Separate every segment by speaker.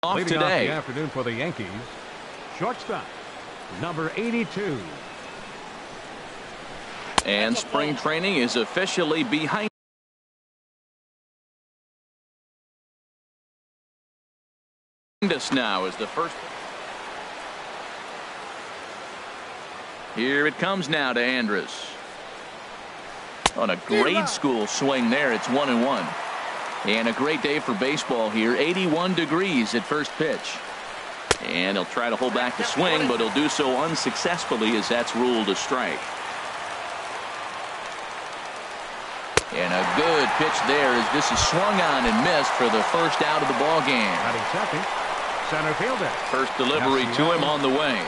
Speaker 1: Off
Speaker 2: Leading
Speaker 1: today.
Speaker 2: off the afternoon for the Yankees, shortstop, number 82.
Speaker 1: And spring training is officially behind us now as the first. Here it comes now to Andrus. On a grade school swing there, it's 1-1. And a great day for baseball here. 81 degrees at first pitch. And he'll try to hold back the swing, but he'll do so unsuccessfully as that's ruled a strike. And a good pitch there as this is swung on and missed for the first out of the ball game.
Speaker 2: Batting second, center fielder.
Speaker 1: First delivery to him on the way.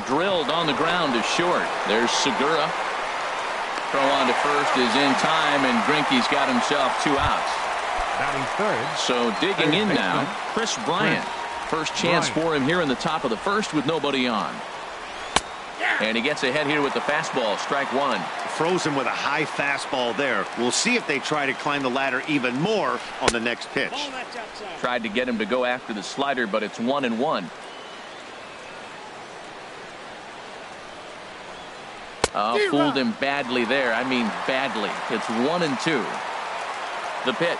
Speaker 1: Drilled on the ground to short. There's Segura. Throw on to first is in time, and Greinke's got himself 2 outs.
Speaker 2: Batting third.
Speaker 1: So digging in now, Chris Bryant. First chance for him here in the top of the first with nobody on. And he gets ahead here with the fastball, strike one.
Speaker 3: Froze him with a high fastball there. We'll see if they try to climb the ladder even more on the next pitch.
Speaker 1: Tried to get him to go after the slider, but it's 1-1. Fooled him badly there. I mean badly. It's 1-2. The pitch.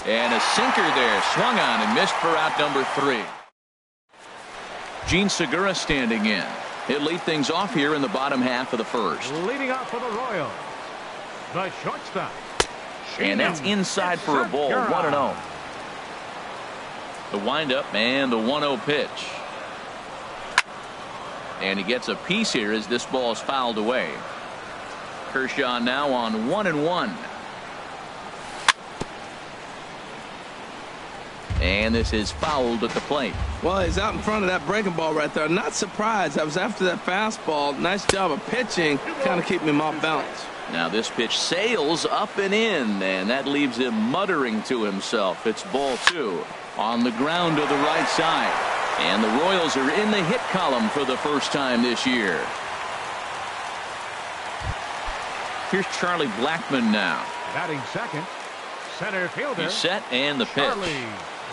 Speaker 1: And a sinker there. Swung on and missed for out number 3. Gene Segura standing in. He'll lead things off here in the bottom half of the first.
Speaker 2: Leading off for the Royals, the shortstop.
Speaker 1: And that's inside for a ball. 1-0. The windup and the 1-0 pitch. And he gets a piece here as this ball is fouled away. Kershaw now on 1-1. And this is fouled at the plate.
Speaker 4: Well, he's out in front of that breaking ball right there. Not surprised. I was after that fastball. Nice job of pitching, kind of keeping him off balance.
Speaker 1: Now this pitch sails up and in, and that leaves him muttering to himself. It's ball 2 on the ground to the right side. And the Royals are in the hit column for the first time this year. Here's Charlie Blackmon now.
Speaker 2: Batting second, center fielder.
Speaker 1: He's set and the pitch.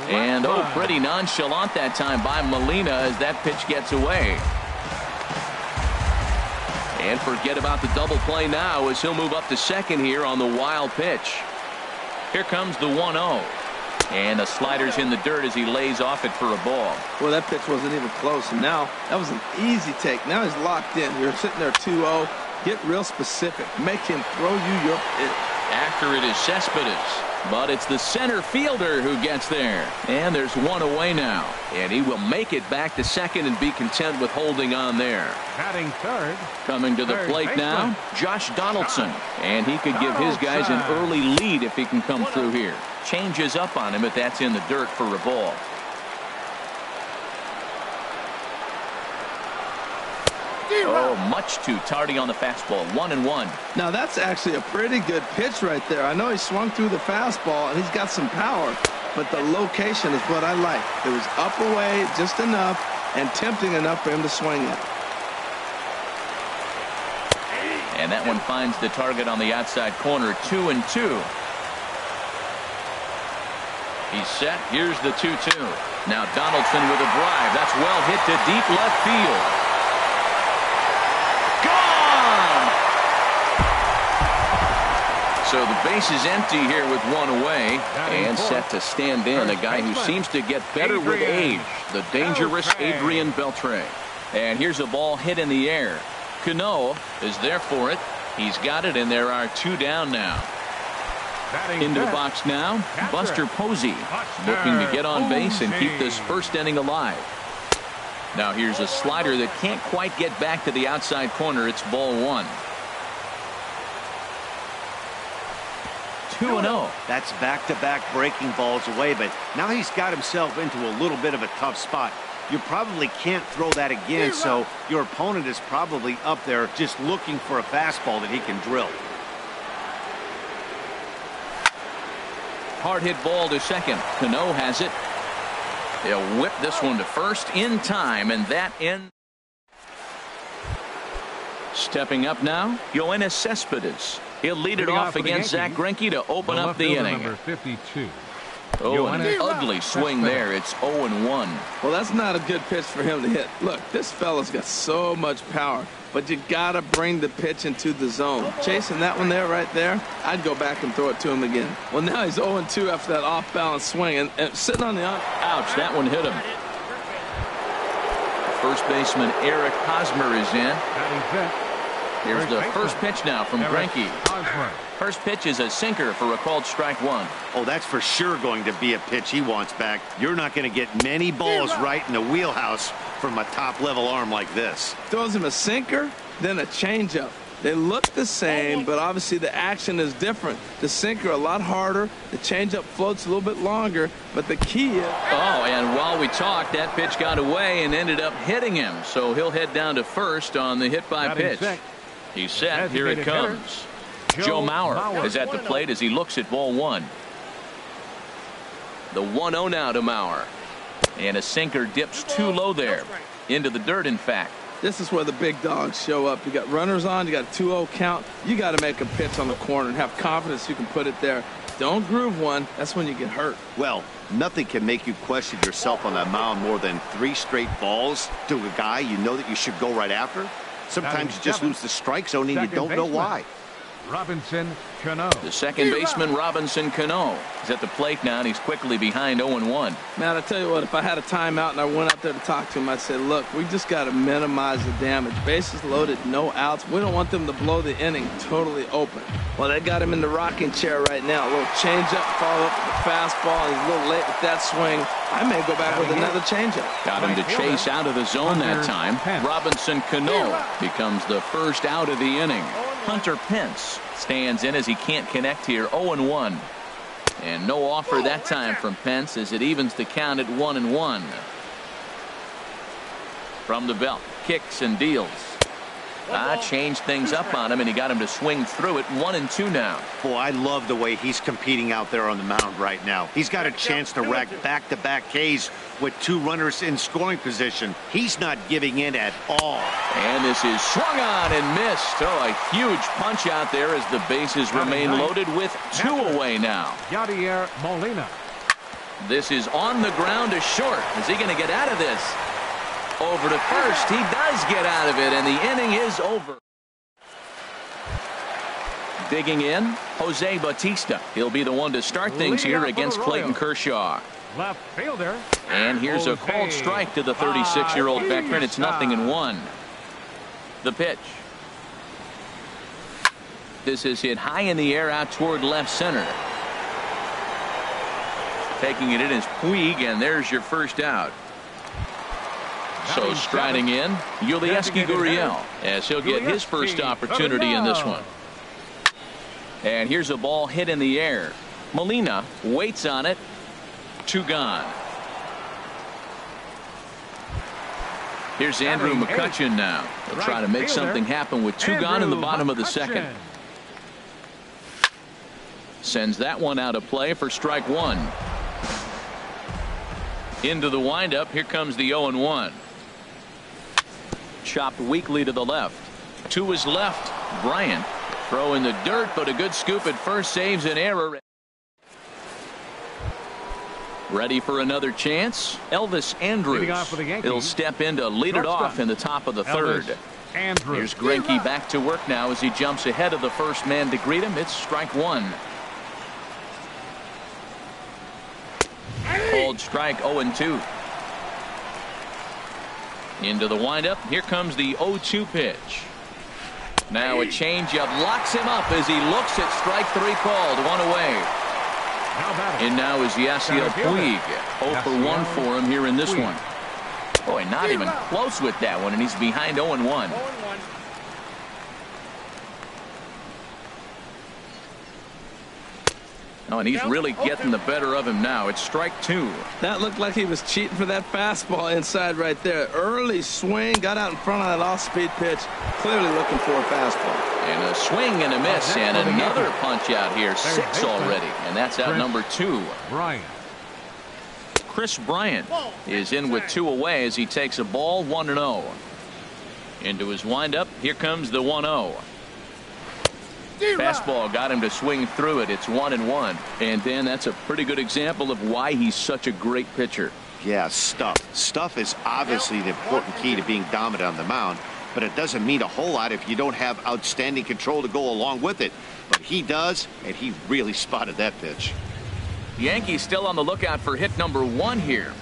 Speaker 1: And pretty nonchalant that time by Molina as that pitch gets away. And forget about the double play now as he'll move up to second here on the wild pitch. Here comes the 1-0. And the slider's in the dirt as he lays off it for a ball.
Speaker 4: Well, that pitch wasn't even close. And now that was an easy take. Now he's locked in. You're sitting there 2-0. Get real specific. Make him throw you your pitch.
Speaker 1: After it is Cespedes. But it's the center fielder who gets there. And there's one away now. And he will make it back to second and be content with holding on there.
Speaker 2: Batting third.
Speaker 1: Coming to the plate now, Josh Donaldson. And he could give his guys an early lead if he can come through here. Changes up on him, but that's in the dirt for a ball. Oh, much too tardy on the fastball. 1-1.
Speaker 4: Now that's actually a pretty good pitch right there. I know he swung through the fastball and he's got some power, but the location is what I like. It was up away just enough and tempting enough for him to swing it.
Speaker 1: And that one finds the target on the outside corner. 2-2. He's set. Here's the 2-2. Now Donaldson with a drive. That's well hit to deep left field. So the base is empty here with one away and set to stand in. A guy who seems to get better with age, the dangerous Adrian Beltre. And here's a ball hit in the air. Cano is there for it. He's got it, and there are 2 down now. Into the box now, Buster Posey looking to get on base and keep this first inning alive. Now here's a slider that can't quite get back to the outside corner. It's ball 1. 2-0.
Speaker 3: That's back-to-back breaking balls away, but now he's got himself into a little bit of a tough spot. You probably can't throw that again, so your opponent is probably up there just looking for a fastball that he can drill.
Speaker 1: Hard hit ball to second. Cano has it. They'll whip this one to first in time, and that ends. Stepping up now, Yoenis Cespedes. He'll lead it off against Zach Greinke to open up the inning.
Speaker 2: Number 52.
Speaker 1: Oh, an ugly swing there. It's 0-1.
Speaker 4: Well, that's not a good pitch for him to hit. Look, this fella's got so much power, but you got to bring the pitch into the zone. Chasing that one there, right there, I'd go back and throw it to him again. Well, now he's 0-2 after that off-balance swing, and sitting on the
Speaker 1: ouch, that one hit him. First baseman Eric Hosmer is in. Here's the first pitch now from Greinke. First pitch is a sinker for a called strike one.
Speaker 3: Oh, that's for sure going to be a pitch he wants back. You're not going to get many balls right in the wheelhouse from a top-level arm like this.
Speaker 4: Throws him a sinker, then a changeup. They look the same, but obviously the action is different. The sinker a lot harder. The changeup floats a little bit longer, but the key is...
Speaker 1: Oh, and while we talked, that pitch got away and ended up hitting him. So he'll head down to first on the hit-by pitch. He's set. Here it comes. Joe Mauer is at the plate as he looks at ball one. The 1-0 now to Mauer. And a sinker dips too low there. Into the dirt, in fact.
Speaker 4: This is where the big dogs show up. You got runners on, you got a 2-0 count. You got to make a pitch on the corner and have confidence you can put it there. Don't groove one. That's when you get hurt.
Speaker 3: Well, nothing can make you question yourself on that mound more than 3 straight balls to a guy you know that you should go right after. Sometimes you just lose the strike zone and you don't know why.
Speaker 2: Robinson Cano.
Speaker 1: The second baseman, Robinson Cano, is at the plate now, and he's quickly behind 0-1.
Speaker 4: Man, I tell you what, if I had a timeout and I went out there to talk to him, I'd say, look, we just got to minimize the damage. Bases loaded, no outs. We don't want them to blow the inning totally open. Well, they got him in the rocking chair right now. A little changeup, follow up with the fastball. He's a little late with that swing. I may go back with another changeup.
Speaker 1: Got him to chase out of the zone that time. Robinson Cano becomes the first out of the inning. Hunter Pence stands in as he can't connect here. 0-1. And no offer that time from Pence as it evens the count at 1-1. From the belt, kicks and deals. Changed things up on him, and he got him to swing through it. 1-2 now.
Speaker 3: Boy, I love the way he's competing out there on the mound right now. He's got a chance to rack back-to-back Ks with 2 runners in scoring position. He's not giving in at all.
Speaker 1: And this is swung on and missed. Oh, a huge punch out there as the bases remain loaded with 2 away now.
Speaker 2: Yadier Molina.
Speaker 1: This is on the ground to short. Is he going to get out of this? Over to first. He does get out of it, and the inning is over. Digging in, Jose Bautista. He'll be the one to start things here against Clayton Kershaw.
Speaker 2: Left fielder.
Speaker 1: And here's a called strike to the 36-year-old veteran. It's 0-1. The pitch. This is hit high in the air out toward left center. Taking it in is Puig, and there's your first out. So striding in, Yulieski Gurriel, as he'll get his first opportunity in this one. And here's a ball hit in the air. Molina waits on it. 2 gone. Here's Andrew McCutchen now. He'll try to make something happen with 2 gone in the bottom of the second. Sends that one out of play for strike 1. Into the windup. Here comes the 0-1. Chopped weakly to the left. To his left, Bryant. Throw in the dirt, but a good scoop at first saves an error. Ready for another chance? Elvis Andrus. He'll step in to lead it off in the top of the third. Here's Greinke back to work now as he jumps ahead of the first man to greet him. It's strike 1. Called strike 0-2. Into the windup. Here comes the 0-2 pitch. Now a changeup locks him up as he looks at strike 3 called. 1 away. And now is Yasiel Puig. 0 for 1 for him here in this one. Boy, not even close with that one, and he's behind 0-1. Oh, and he's really getting the better of him now. It's strike 2.
Speaker 4: That looked like he was cheating for that fastball inside right there. Early swing, got out in front of that off-speed pitch. Clearly looking for a fastball.
Speaker 1: And a swing and a miss, and another punch out here. 6 already, and that's out number 2. Chris Bryant is in with 2 away as he takes a ball. 1-0. Into his windup. Here comes the 1-0. Fastball got him to swing through it. It's 1-1. And then that's a pretty good example of why he's such a great pitcher.
Speaker 3: Yeah, stuff. Stuff is obviously the important key to being dominant on the mound, but it doesn't mean a whole lot if you don't have outstanding control to go along with it. But he does, and he really spotted that pitch.
Speaker 1: The Yankees still on the lookout for hit number 1 here.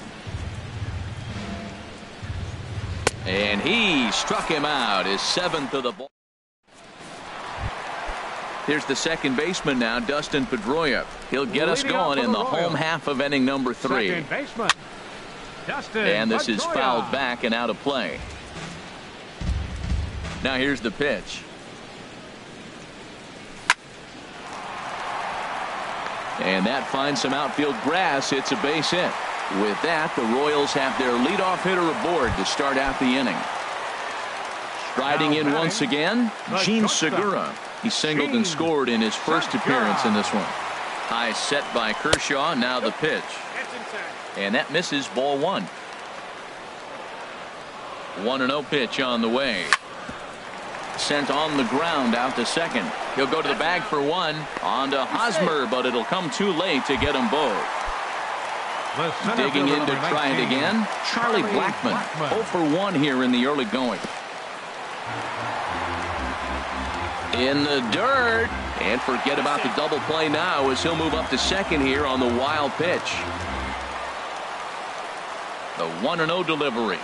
Speaker 1: And he struck him out, his 7th of the ball. Here's the second baseman now, Dustin Pedroia. He'll get us going in the home half of inning number 3.
Speaker 2: Second baseman, Dustin
Speaker 1: And this is
Speaker 2: Pedroia.
Speaker 1: fouled back and out of play. Now here's the pitch. And that finds some outfield grass. It's a base hit. With that, the Royals have their leadoff hitter aboard to start out the inning. Striding in once again, Gene Segura. He singled and scored in his first appearance in this one. High set by Kershaw. Now the pitch. And that misses, ball 1. 1-0 pitch on the way. Sent on the ground out to second. He'll go to the bag for 1. On to Hosmer, but it'll come too late to get them both. Digging in to try it again, Charlie Blackmon. 0 for 1 here in the early going. In the dirt. And forget about the double play now as he'll move up to second here on the wild pitch. The 1-0 delivery.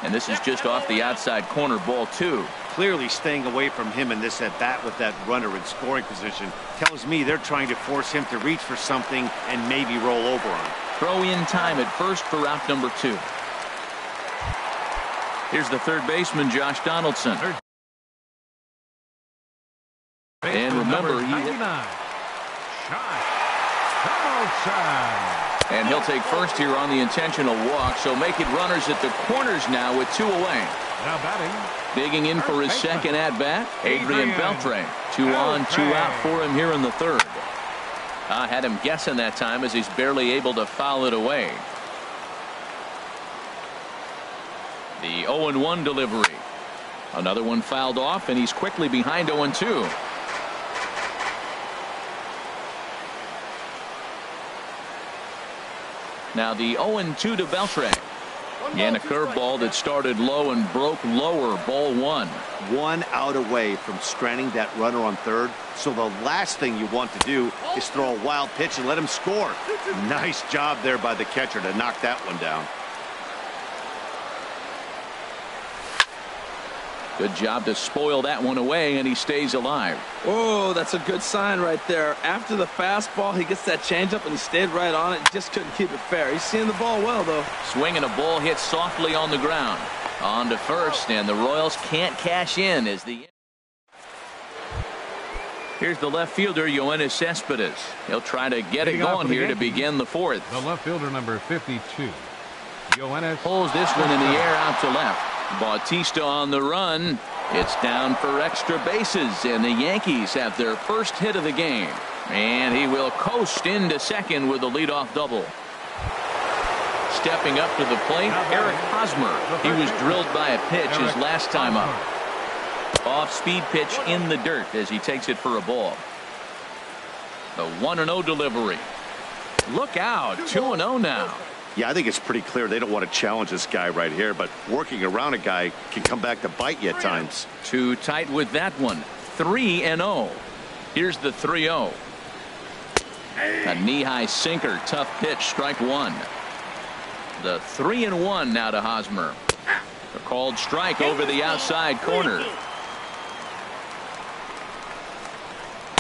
Speaker 1: And this is just off the outside corner, ball 2.
Speaker 3: Clearly staying away from him in this at-bat with that runner in scoring position tells me they're trying to force him to reach for something and maybe roll over on him.
Speaker 1: Throw in time at first for out number 2. Here's the third baseman, Josh Donaldson. And remember, and he'll take first here on the intentional walk, so make it runners at the corners now with 2 away.
Speaker 2: Now batting.
Speaker 1: Digging in for his second at-bat, Adrian Beltre. 2 on, 2 out for him here in the third. I had him guessing that time as he's barely able to foul it away. The 0-1 delivery. Another one fouled off, and he's quickly behind 0-2. Now the 0-2 to Beltre. And a curveball that started low and broke lower, ball 1.
Speaker 3: 1 out away from stranding that runner on third. So the last thing you want to do is throw a wild pitch and let him score. Nice job there by the catcher to knock that one down.
Speaker 1: Good job to spoil that one away, and he stays alive.
Speaker 4: Oh, that's a good sign right there. After the fastball, he gets that changeup, and he stayed right on it. Just couldn't keep it fair. He's seeing the ball well, though.
Speaker 1: Swinging a ball hit softly on the ground. On to first, and the Royals can't cash in as the... Here's the left fielder, Yoenis Cespedes. He'll try to get it going here to begin the 4th.
Speaker 2: The left fielder, number 52. Yoenis
Speaker 1: pulls this one in the air out to left. Bautista on the run. It's down for extra bases, and the Yankees have their first hit of the game. And he will coast into second with a leadoff double. Stepping up to the plate, Eric Hosmer. He was drilled by a pitch his last time up. Off-speed pitch in the dirt as he takes it for a ball. The 1-0 delivery. Look out, 2-0 now.
Speaker 3: Yeah, I think it's pretty clear they don't want to challenge this guy right here, but working around a guy can come back to bite you at times.
Speaker 1: Too tight with that one. 3-0. Here's the 3-0. A knee-high sinker, tough pitch, strike 1. The 3-1 now to Hosmer. A called strike over the outside corner.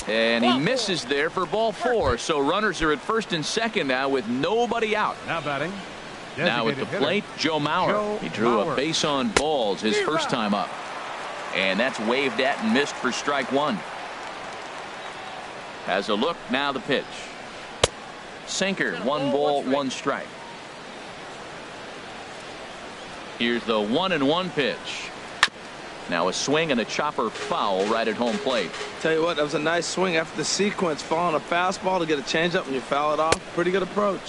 Speaker 1: And he misses there for ball 4. So runners are at first and second now with nobody out.
Speaker 2: now batting.
Speaker 1: Now at the plate, Joe Mauer. He drew a base on balls his first time up. And that's waved at and missed for strike 1. Has a look, now the pitch. Sinker, 1 ball, 1 strike. Here's the 1-1 pitch. Now a swing and a chopper foul right at home plate.
Speaker 4: Tell you what, that was a nice swing after the sequence. Following a fastball to get a changeup and you foul it off. Pretty good approach.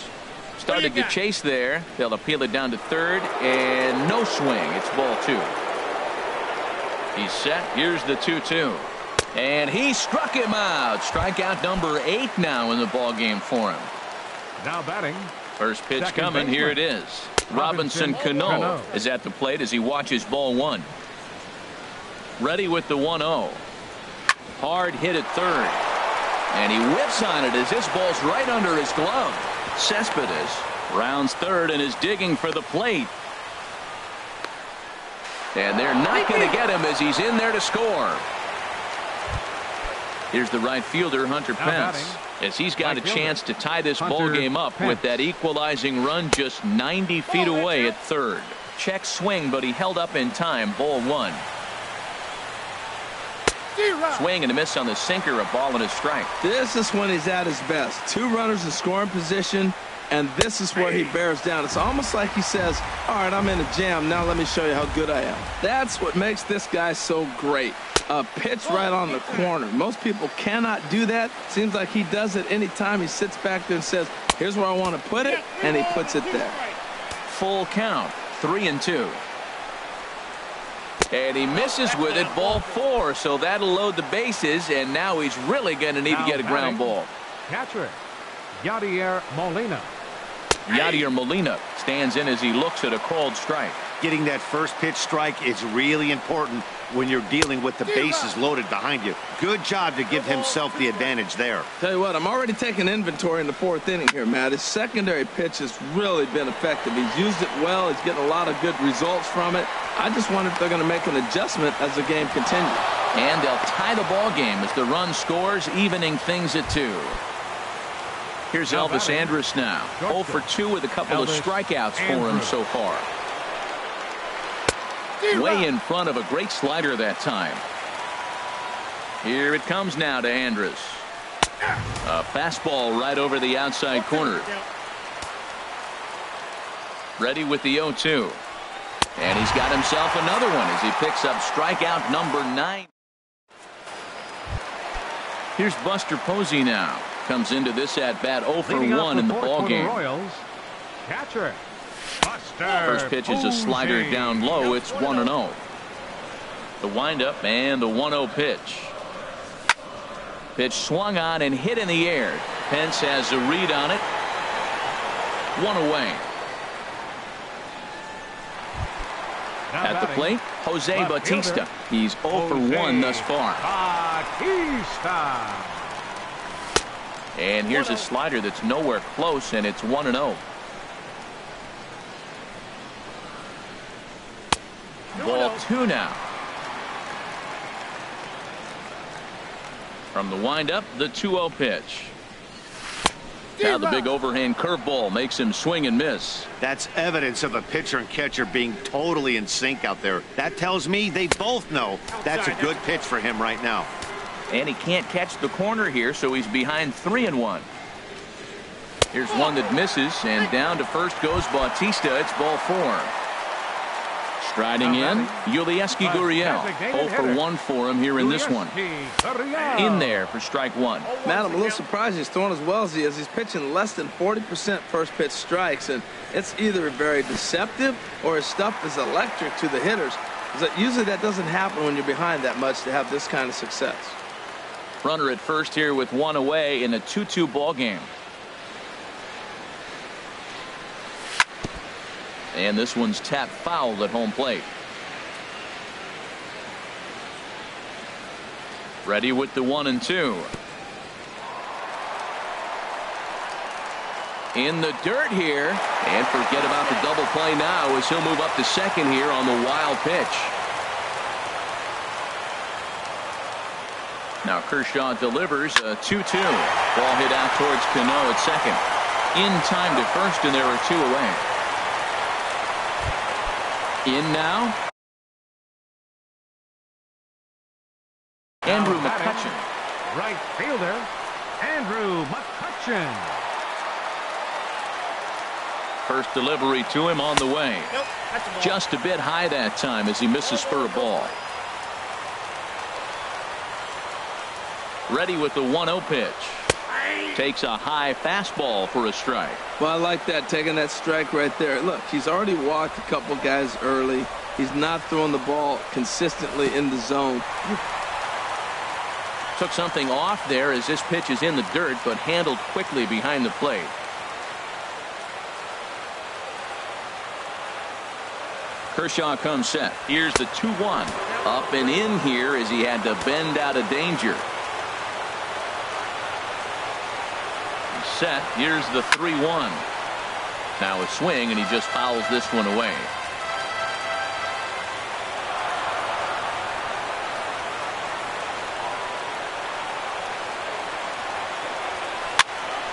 Speaker 1: Started to chase there. They'll appeal it down to third, and no swing. It's ball 2. He's set. Here's the 2-2. And he struck him out. Strikeout number 8 now in the ball game for him.
Speaker 2: Now batting.
Speaker 1: First pitch
Speaker 2: Second
Speaker 1: coming.
Speaker 2: baseman.
Speaker 1: Here it is. Robinson Cano is at the plate as he watches ball 1. Ready with the 1-0. Hard hit at third. And he whips on it as this ball's right under his glove. Cespedes rounds third and is digging for the plate. And they're not going to get him as he's in there to score. Here's the right fielder, Hunter Pence, as he's got a chance to tie this ball game up with that equalizing run just 90 feet away at third. Check swing, but he held up in time. Ball 1. Swing and a miss on the sinker. A ball and a strike.
Speaker 4: This is when he's at his best. 2 runners in scoring position, and this is where he bears down. It's almost like he says, all right, I'm in a jam. Now let me show you how good I am. That's what makes this guy so great. A pitch right on the corner. Most people cannot do that. Seems like he does it anytime he sits back there and says, here's where I want to put it, and he puts it there.
Speaker 1: Full count. 3-2. And he misses with it. Ball 4. So that'll load the bases. And now he's really going to need to get a ground ball.
Speaker 2: Catcher, Yadier Molina.
Speaker 1: Yadier Molina stands in as he looks at a called strike.
Speaker 3: Getting that first pitch strike is really important when you're dealing with the bases loaded behind you. Good job to give himself the advantage there.
Speaker 4: Tell you what, I'm already taking inventory in the 4th inning here, Matt. His secondary pitch has really been effective. He's used it well. He's getting a lot of good results from it. I just wonder if they're going to make an adjustment as the game continues.
Speaker 1: And they'll tie the ball game as the run scores, evening things at 2. Here's Elvis Andrus now. 0 for 2 with a couple of strikeouts for him so far. Way in front of a great slider that time. Here it comes now to Andrus. A fastball right over the outside corner. Ready with the 0-2. And he's got himself another one as he picks up strikeout number 9. Here's Buster Posey now. Comes into this at bat 0 for 1 in the ball game.
Speaker 2: Royals, catcher, Buster
Speaker 1: First pitch is a slider
Speaker 2: Posey.
Speaker 1: down low. It's 1-0. The windup and the 1-0 pitch. Pitch swung on and hit in the air. Pence has a read on it. 1 away.
Speaker 2: Now
Speaker 1: At the
Speaker 2: batting,
Speaker 1: plate, Jose
Speaker 2: left
Speaker 1: Bautista.
Speaker 2: fielder,
Speaker 1: He's 0 for 1 thus far.
Speaker 2: Bautista.
Speaker 1: And here's a slider that's nowhere close, and it's 1-0. Ball 2 now. From the windup, the 2-0 pitch. Now the big overhand curveball makes him swing and miss.
Speaker 3: That's evidence of a pitcher and catcher being totally in sync out there. That tells me they both know that's a good pitch for him right now.
Speaker 1: And he can't catch the corner here, so he's behind 3-1. Here's one that misses, and down to first goes Bautista. It's ball 4. Striding in, Yulieski Gurriel. 0 for 1 for him here in this one. In there for strike 1.
Speaker 4: Matt, I'm a little surprised he's throwing as well as he is. He's pitching less than 40% first pitch strikes, and it's either very deceptive or his stuff is electric to the hitters. Usually that doesn't happen when you're behind that much to have this kind of success.
Speaker 1: Runner at first here with 1 away in a 2-2 ball game. And this one's tapped foul at home plate. Ready with the 1-2. In the dirt here. And forget about the double play now as he'll move up to second here on the wild pitch. Now Kershaw delivers a 2-2. Ball hit out towards Cano at second. In time to first, and there are 2 away. In now, Andrew McCutchen.
Speaker 2: Right fielder, Andrew McCutchen.
Speaker 1: First delivery to him on the way. Just a bit high that time as he misses spur ball. Ready with the 1-0 pitch. Takes a high fastball for a strike.
Speaker 4: Well, I like that, taking that strike right there. Look, he's already walked a couple guys early. He's not throwing the ball consistently in the zone.
Speaker 1: Took something off there as this pitch is in the dirt, but handled quickly behind the plate. Kershaw comes set. Here's the 2-1. Up and in here as he had to bend out of danger. He's set. Here's the 3-1. Now a swing, and he just fouls this one away.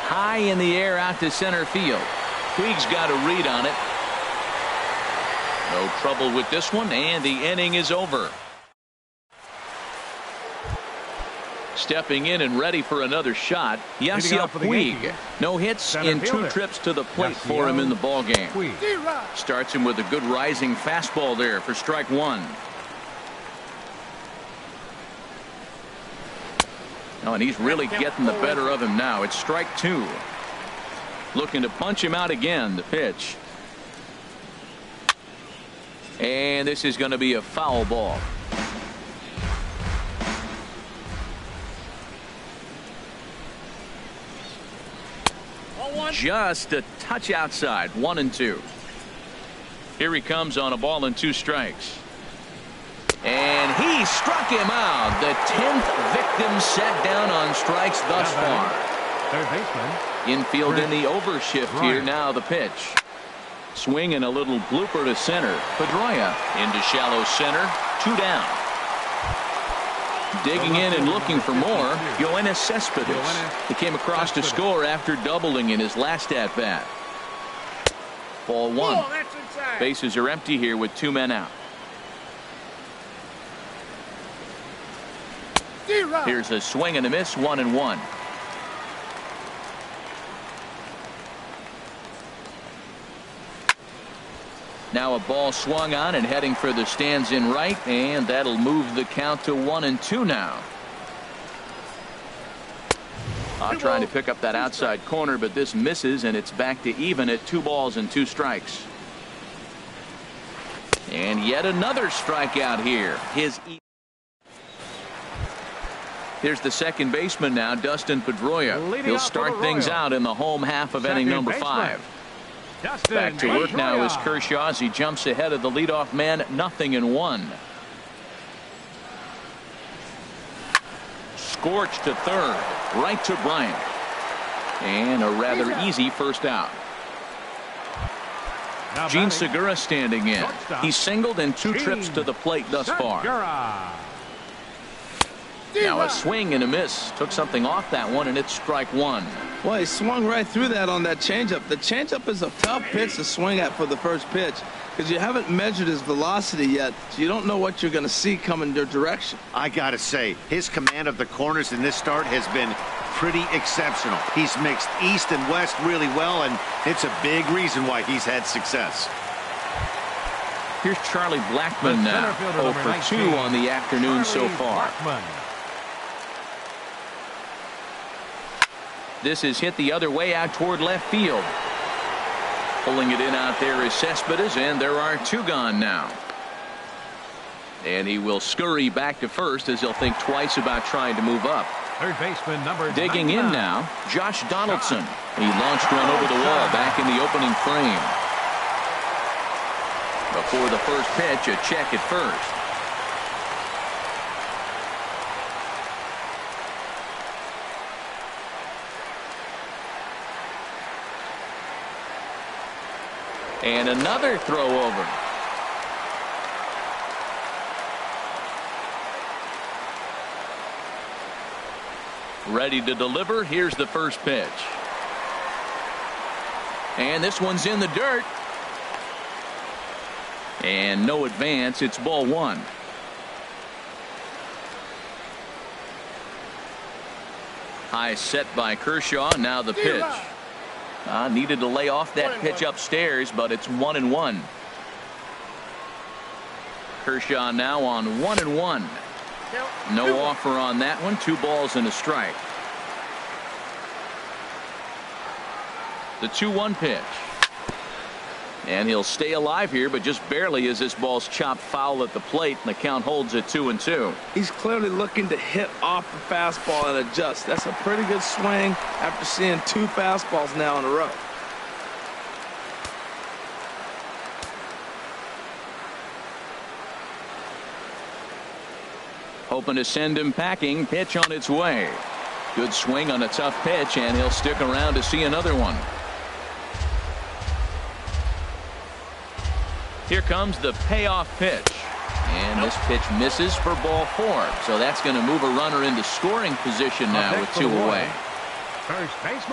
Speaker 1: High in the air out to center field. Puig's got a read on it. No trouble with this one, and the inning is over. Stepping in and ready for another shot, Yasiel Puig. No hits in 2 trips to the plate for him in the ballgame. Starts him with a good rising fastball there for strike 1. Oh, and he's really getting the better of him now. It's strike 2. Looking to punch him out again. The pitch. And this is going to be a foul ball. Just a touch outside. 1-2. Here he comes on a ball and 2 strikes. And he struck him out. The 10th victim set down on strikes thus far.
Speaker 2: Third baseman.
Speaker 1: Infield in the overshift here. Now the pitch. Swing and a little blooper to center. Pedroia into shallow center. 2 down. Digging in and looking for more. Yoenis Cespedes. He came across to score after doubling in his last at bat. Ball 1. Bases are empty here with 2 men out. Here's a swing and a miss. 1-1. Now a ball swung on and heading for the stands in right, and that'll move the count to 1-2 now. Trying to pick up that outside corner, but this misses, and it's back to even at 2 balls and 2 strikes. And yet another strikeout here. Here's the second baseman now, Dustin Pedroia. He'll start things out in the home half of inning number 5. Back to work now is Kershaw as he jumps ahead of the leadoff man. 0-1. Scorched to third. Right to Bryant. And a rather easy first out. Gene Segura standing in. He's singled in 2 trips to the plate thus far. Now a swing and a miss. Took something off that one, and it's strike 1.
Speaker 4: Well, he swung right through that on that changeup. The changeup is a tough pitch to swing at for the first pitch because you haven't measured his velocity yet, so you don't know what you're going to see coming your direction.
Speaker 3: I got to say, his command of the corners in this start has been pretty exceptional. He's mixed east and west really well, and it's a big reason why he's had success.
Speaker 1: Here's Charlie Blackmon now. 0 for 2 on the afternoon so far. This is hit the other way out toward left field. Pulling it in out there is Cespedes, and there are 2 gone now. And he will scurry back to first as he'll think twice about trying to move up.
Speaker 2: Third baseman number 99.
Speaker 1: Digging in now, Josh Donaldson. He launched one over the wall back in the opening frame. Before the first pitch, a check at first. And another throw over. Ready to deliver. Here's the first pitch. And this one's in the dirt. And no advance. It's ball 1. High set by Kershaw. Now the pitch. Needed to lay off that pitch upstairs, but it's 1-1. Kershaw now on 1-1. No offer on that one. 2 balls and a strike. The 2-1 pitch. And he'll stay alive here, but just barely as this ball's chopped foul at the plate, and the count holds at 2-2.
Speaker 4: He's clearly looking to hit off the fastball and adjust. That's a pretty good swing after seeing 2 fastballs now in a row.
Speaker 1: Hoping to send him packing. Pitch on its way. Good swing on a tough pitch, and he'll stick around to see another one. Here comes the payoff pitch. And this pitch misses for ball 4. So that's going to move a runner into scoring position now with 2 away.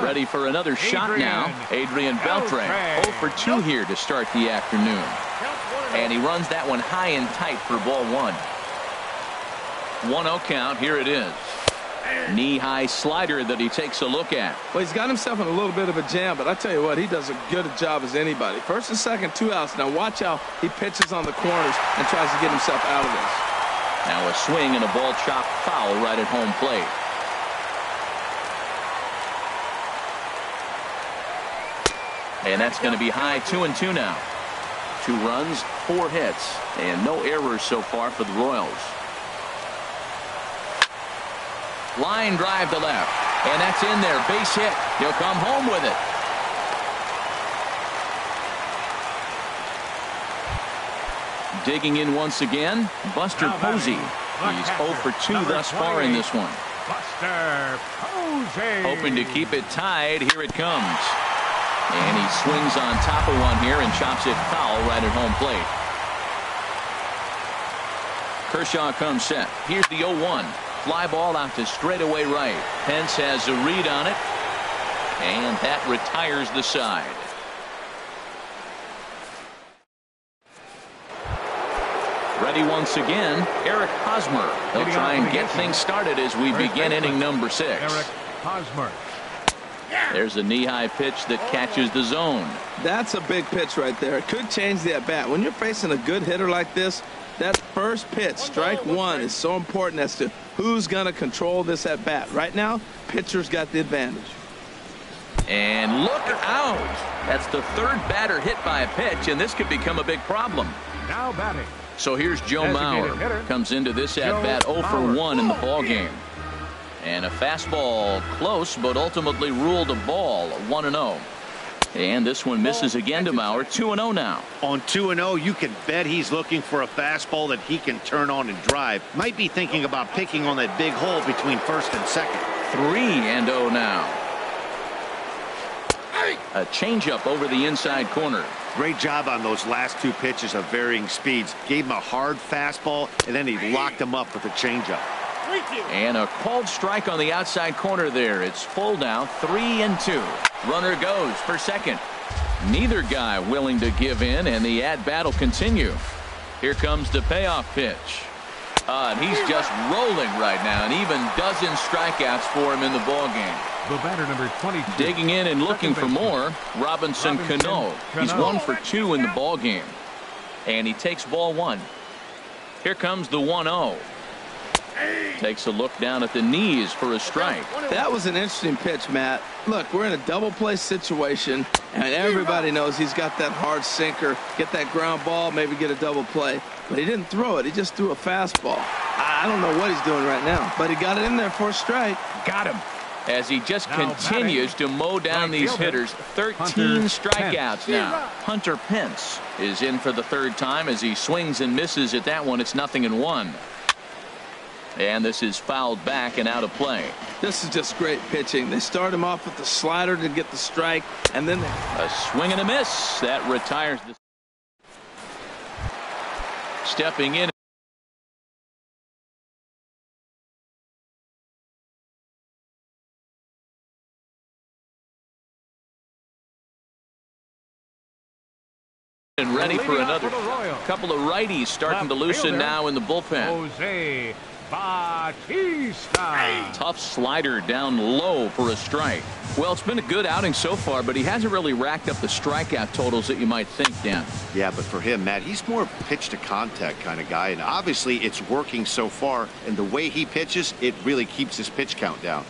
Speaker 1: Ready for another shot now. Adrian Beltre. 0 for 2 here to start the afternoon. And he runs that one high and tight for ball 1. 1-0 count. Here it is. Knee-high slider that he takes a look at.
Speaker 4: Well, he's got himself in a little bit of a jam, but I tell you what, he does as good a job as anybody. First and second, 2 outs. Now watch how he pitches on the corners and tries to get himself out of this.
Speaker 1: Now a swing and a ball chopped foul right at home plate. And that's going to be high. 2-2 now. 2 runs, 4 hits, and no errors so far for the Royals. Line drive to left, and that's in there. Base hit. He'll come home with it. Digging in once again, Buster Posey. He's 0 for 2 thus far in this one.
Speaker 2: Buster Posey.
Speaker 1: Hoping to keep it tied. Here it comes. And he swings on top of one here and chops it foul right at home plate. Kershaw comes set. Here's the 0-1. Fly ball out to straightaway right. Pence has a read on it. And that retires the side. Ready once again, Eric Hosmer. He'll try and get things started as we begin inning number 6.
Speaker 2: Eric Hosmer.
Speaker 1: There's a knee-high pitch that catches the zone.
Speaker 4: That's a big pitch right there. It could change the at-bat. When you're facing a good hitter like this, that first pitch, strike 1, is so important as to who's going to control this at-bat. Right now, pitcher's got the advantage.
Speaker 1: And look out. That's the 3rd batter hit by a pitch, and this could become a big problem.
Speaker 2: Now batting.
Speaker 1: So here's Joe Mauer. Comes into this at-bat 0 for 1 in the ball game. And a fastball close, but ultimately ruled a ball. 1-0. And this one misses again to Mauer. 2-0 now.
Speaker 3: On 2-0, you can bet he's looking for a fastball that he can turn on and drive. Might be thinking about picking on that big hole between first and second.
Speaker 1: 3-0 now. A changeup over the inside corner.
Speaker 3: Great job on those last 2 pitches of varying speeds. Gave him a hard fastball, and then he locked him up with a changeup.
Speaker 1: And a called strike on the outside corner there. It's full now. 3-2. Runner goes for second. Neither guy willing to give in, and the at-bat will continue. Here comes the payoff pitch. And he's just rolling right now, and even dozen strikeouts for him in the ball game.
Speaker 2: The batter number 22.
Speaker 1: Digging in and looking for more, Robinson Cano. He's 1 for 2 in the ball game. And he takes ball 1. Here comes the 1-0. Takes a look down at the knees for a strike.
Speaker 4: That was an interesting pitch, Matt. Look, we're in a double play situation, and everybody knows he's got that hard sinker. Get that ground ball, maybe get a double play. But he didn't throw it. He just threw a fastball. I don't know what he's doing right now, but he got it in there for a strike.
Speaker 1: Got him. As he just continues to mow down these hitters. 13 strikeouts now. Hunter Pence is in for the 3rd time as he swings and misses at that one. It's 0-1. And this is fouled back and out of play.
Speaker 4: This is just great pitching. They start him off with the slider to get the strike, and then
Speaker 1: a swing and a miss. That retires the. Stepping in. And ready for another. Couple of righties starting to loosen now in the bullpen.
Speaker 2: Jose Bautista.
Speaker 1: Tough slider down low for a strike. Well, it's been a good outing so far, but he hasn't really racked up the strikeout totals that you might think, Dan.
Speaker 3: Yeah, but for him, Matt, he's more pitch to contact kind of guy, and obviously it's working so far, and the way he pitches, it really keeps his pitch count down.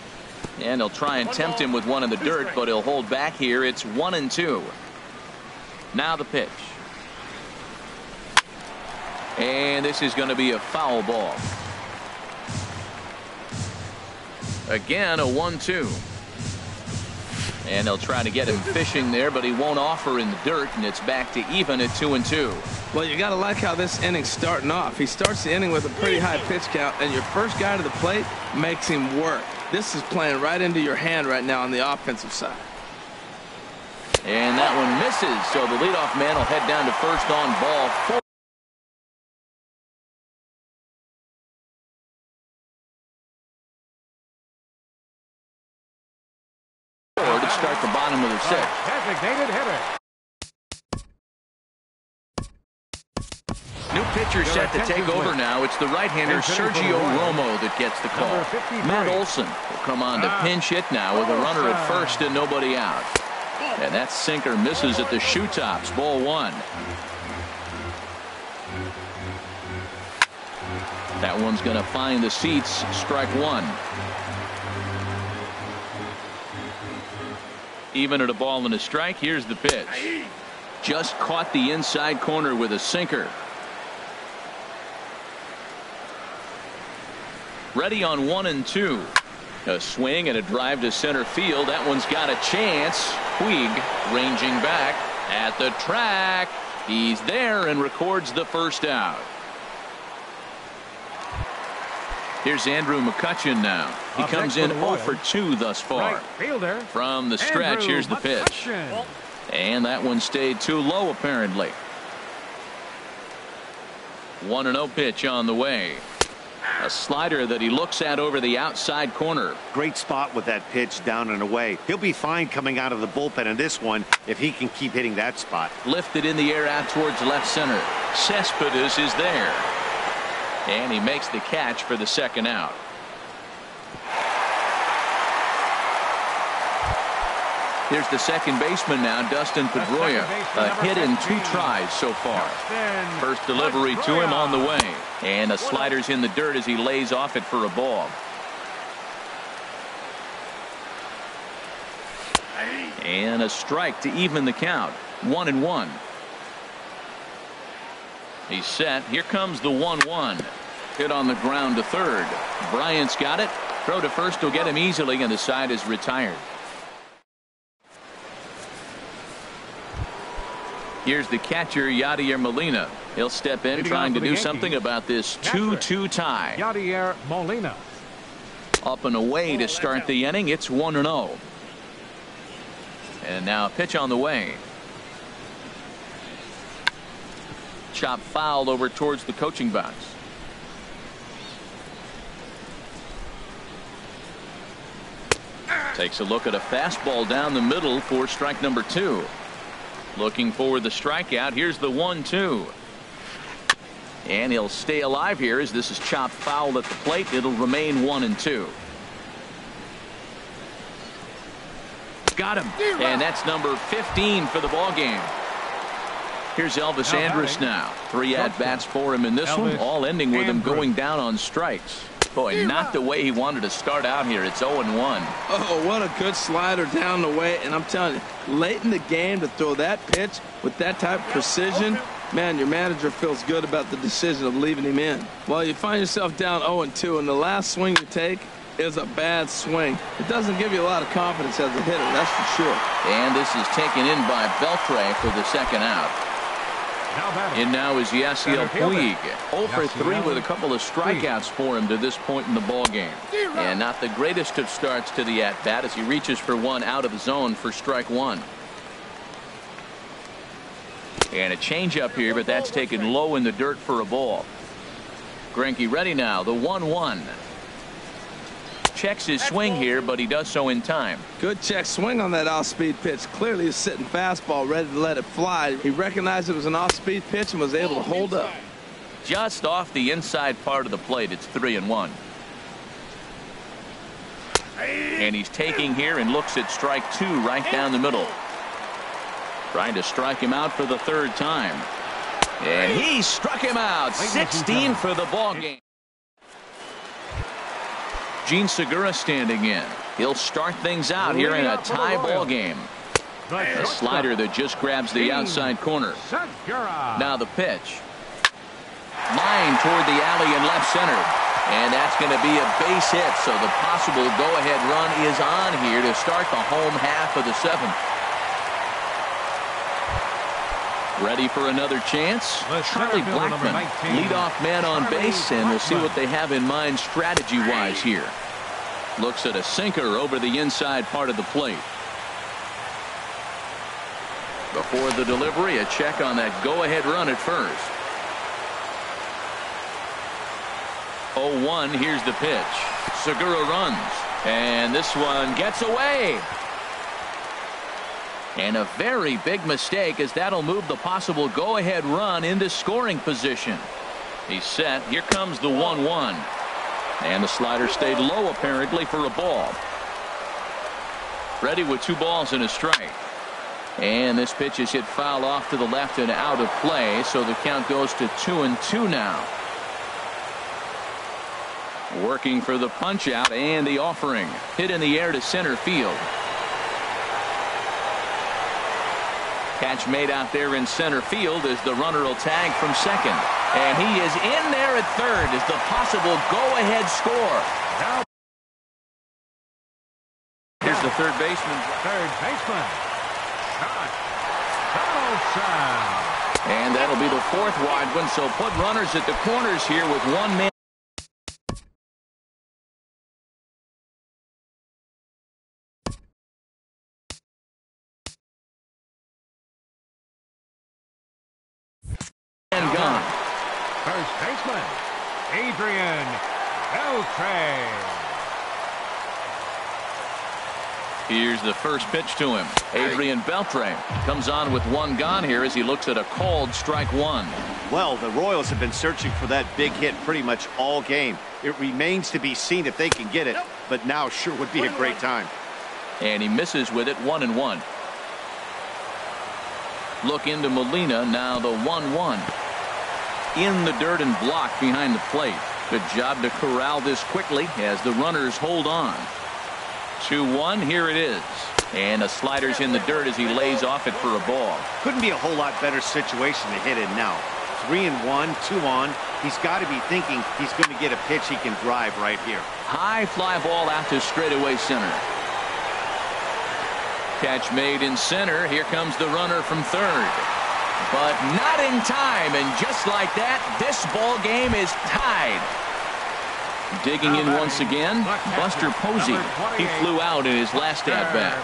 Speaker 1: And he'll try and tempt him with one in the dirt, but he'll hold back here. It's 1-2. Now the pitch. And this is going to be a foul ball. Again, a 1-2. And they'll try to get him fishing there, but he won't offer in the dirt, and it's back to even at 2-2.
Speaker 4: Well, you got to like how this inning's starting off. He starts the inning with a pretty high pitch count, and your first guy to the plate makes him work. This is playing right into your hand right now on the offensive side.
Speaker 1: And that one misses, so the leadoff man will head down to first on ball 4. To start the bottom of the sixth.
Speaker 2: Designated hitter.
Speaker 1: New pitcher set to take over now. It's the right-hander Sergio Romo that gets the call. Matt Olson will come on to pinch hit now with a runner at first and nobody out. And that sinker misses at the shoe tops. Ball 1. That one's going to find the seats. Strike 1. Even at a ball and a strike. Here's the pitch. Just caught the inside corner with a sinker. Ready on 1-2. A swing and a drive to center field. That one's got a chance. Puig ranging back at the track. He's there and records the first out. Here's Andrew McCutchen now. He comes in 0 for 2 thus far.
Speaker 2: Right fielder.
Speaker 1: From the stretch, here's the pitch. And that one stayed too low, apparently. 1-0 pitch on the way. A slider that he looks at over the outside corner.
Speaker 3: Great spot with that pitch down and away. He'll be fine coming out of the bullpen in this one if he can keep hitting that spot.
Speaker 1: Lifted in the air out towards left center. Cespedes is there. And he makes the catch for the second out. Here's the second baseman now, Dustin Pedroia. A hit in 2 tries so far. First delivery to him on the way. And a slider's in the dirt as he lays off it for a ball. And a strike to even the count. 1-1. He's set. Here comes the 1-1. Hit on the ground to third. Bryant's got it. Throw to first will get him easily, and the side is retired. Here's the catcher, Yadier Molina. He'll step in trying to do something about this 2-2 tie.
Speaker 2: Yadier Molina.
Speaker 1: Up and away to start the inning. It's 1-0. And now a pitch on the way. Chop fouled over towards the coaching box. Takes a look at a fastball down the middle for strike number 2. Looking for the strikeout. Here's the 1-2. And he'll stay alive here as this is chopped foul at the plate. It'll remain 1-2. Got him. And that's number 15 for the ball game. Here's Elvis Andrus now. 3 at-bats for him in this one, all ending with him going down on strikes. Boy, not the way he wanted to start out here. It's 0-1.
Speaker 4: Oh, what a good slider down the way. And I'm telling you, late in the game to throw that pitch with that type of precision, man, your manager feels good about the decision of leaving him in. Well, you find yourself down 0-2, and the last swing you take is a bad swing. It doesn't give you a lot of confidence as a hitter, that's for sure.
Speaker 1: And this is taken in by Beltre for the second out. And now is Yasiel Puig. 0 for 3 with a couple of strikeouts for him to this point in the ball game. And not the greatest of starts to the at-bat as he reaches for one out of the zone for strike 1. And a changeup here, but that's taken low in the dirt for a ball. Greinke ready now. The 1-1. Checks his swing here, but he does so in time.
Speaker 4: Good check swing on that off-speed pitch. Clearly he's sitting fastball ready to let it fly. He recognized it was an off-speed pitch and was able to hold up.
Speaker 1: Just off the inside part of the plate. It's 3-1. And he's taking here and looks at strike 2 right down the middle. Trying to strike him out for the 3rd time. And he struck him out. 16 for the ball game. Gene Segura standing in. He'll start things out here in a tie ball game. A slider that just grabs the outside corner. Now the pitch. Line toward the alley in left center. And that's going to be a base hit. So the possible go-ahead run is on here to start the home half of the seventh. Ready for another chance? Charlie Blackmon, leadoff man on base, and we'll see what they have in mind strategy-wise here. Looks at a sinker over the inside part of the plate. Before the delivery, a check on that go-ahead run at first. 0-1, here's the pitch. Segura runs, and this one gets away. And a very big mistake, as that'll move the possible go-ahead run into scoring position. He's set. Here comes the 1-1. And the slider stayed low, apparently, for a ball. Ready with 2 balls and a strike. And this pitch is hit foul off to the left and out of play, so the count goes to 2-2 now. Working for the punch-out and the offering. Hit in the air to center field. Catch made out there in center field as the runner will tag from second. And he is in there at third as the possible go-ahead score. Here's the third baseman. And that'll be the 4th wide one, so put runners at the corners here with 1 man. And gone.
Speaker 2: First baseman, Adrian Beltre.
Speaker 1: Here's the first pitch to him. Adrian Beltre comes on with 1 gone here as he looks at a called strike 1.
Speaker 3: Well, the Royals have been searching for that big hit pretty much all game. It remains to be seen if they can get it, but now sure would be a great time.
Speaker 1: And he misses with it, 1-1. Look into Molina, now the 1-1. In the dirt and blocked behind the plate. Good job to corral this quickly as the runners hold on. 2-1, here it is. And the slider's in the dirt as he lays off it for a ball.
Speaker 3: Couldn't be a whole lot better situation to hit it now. 3-1, 2 on. He's got to be thinking he's going to get a pitch he can drive right here.
Speaker 1: High fly ball out to straightaway center. Catch made in center. Here comes the runner from third. But not in time, and just like that, this ball game is tied. Digging in once again, Buster Posey. He flew out in his last at-bat.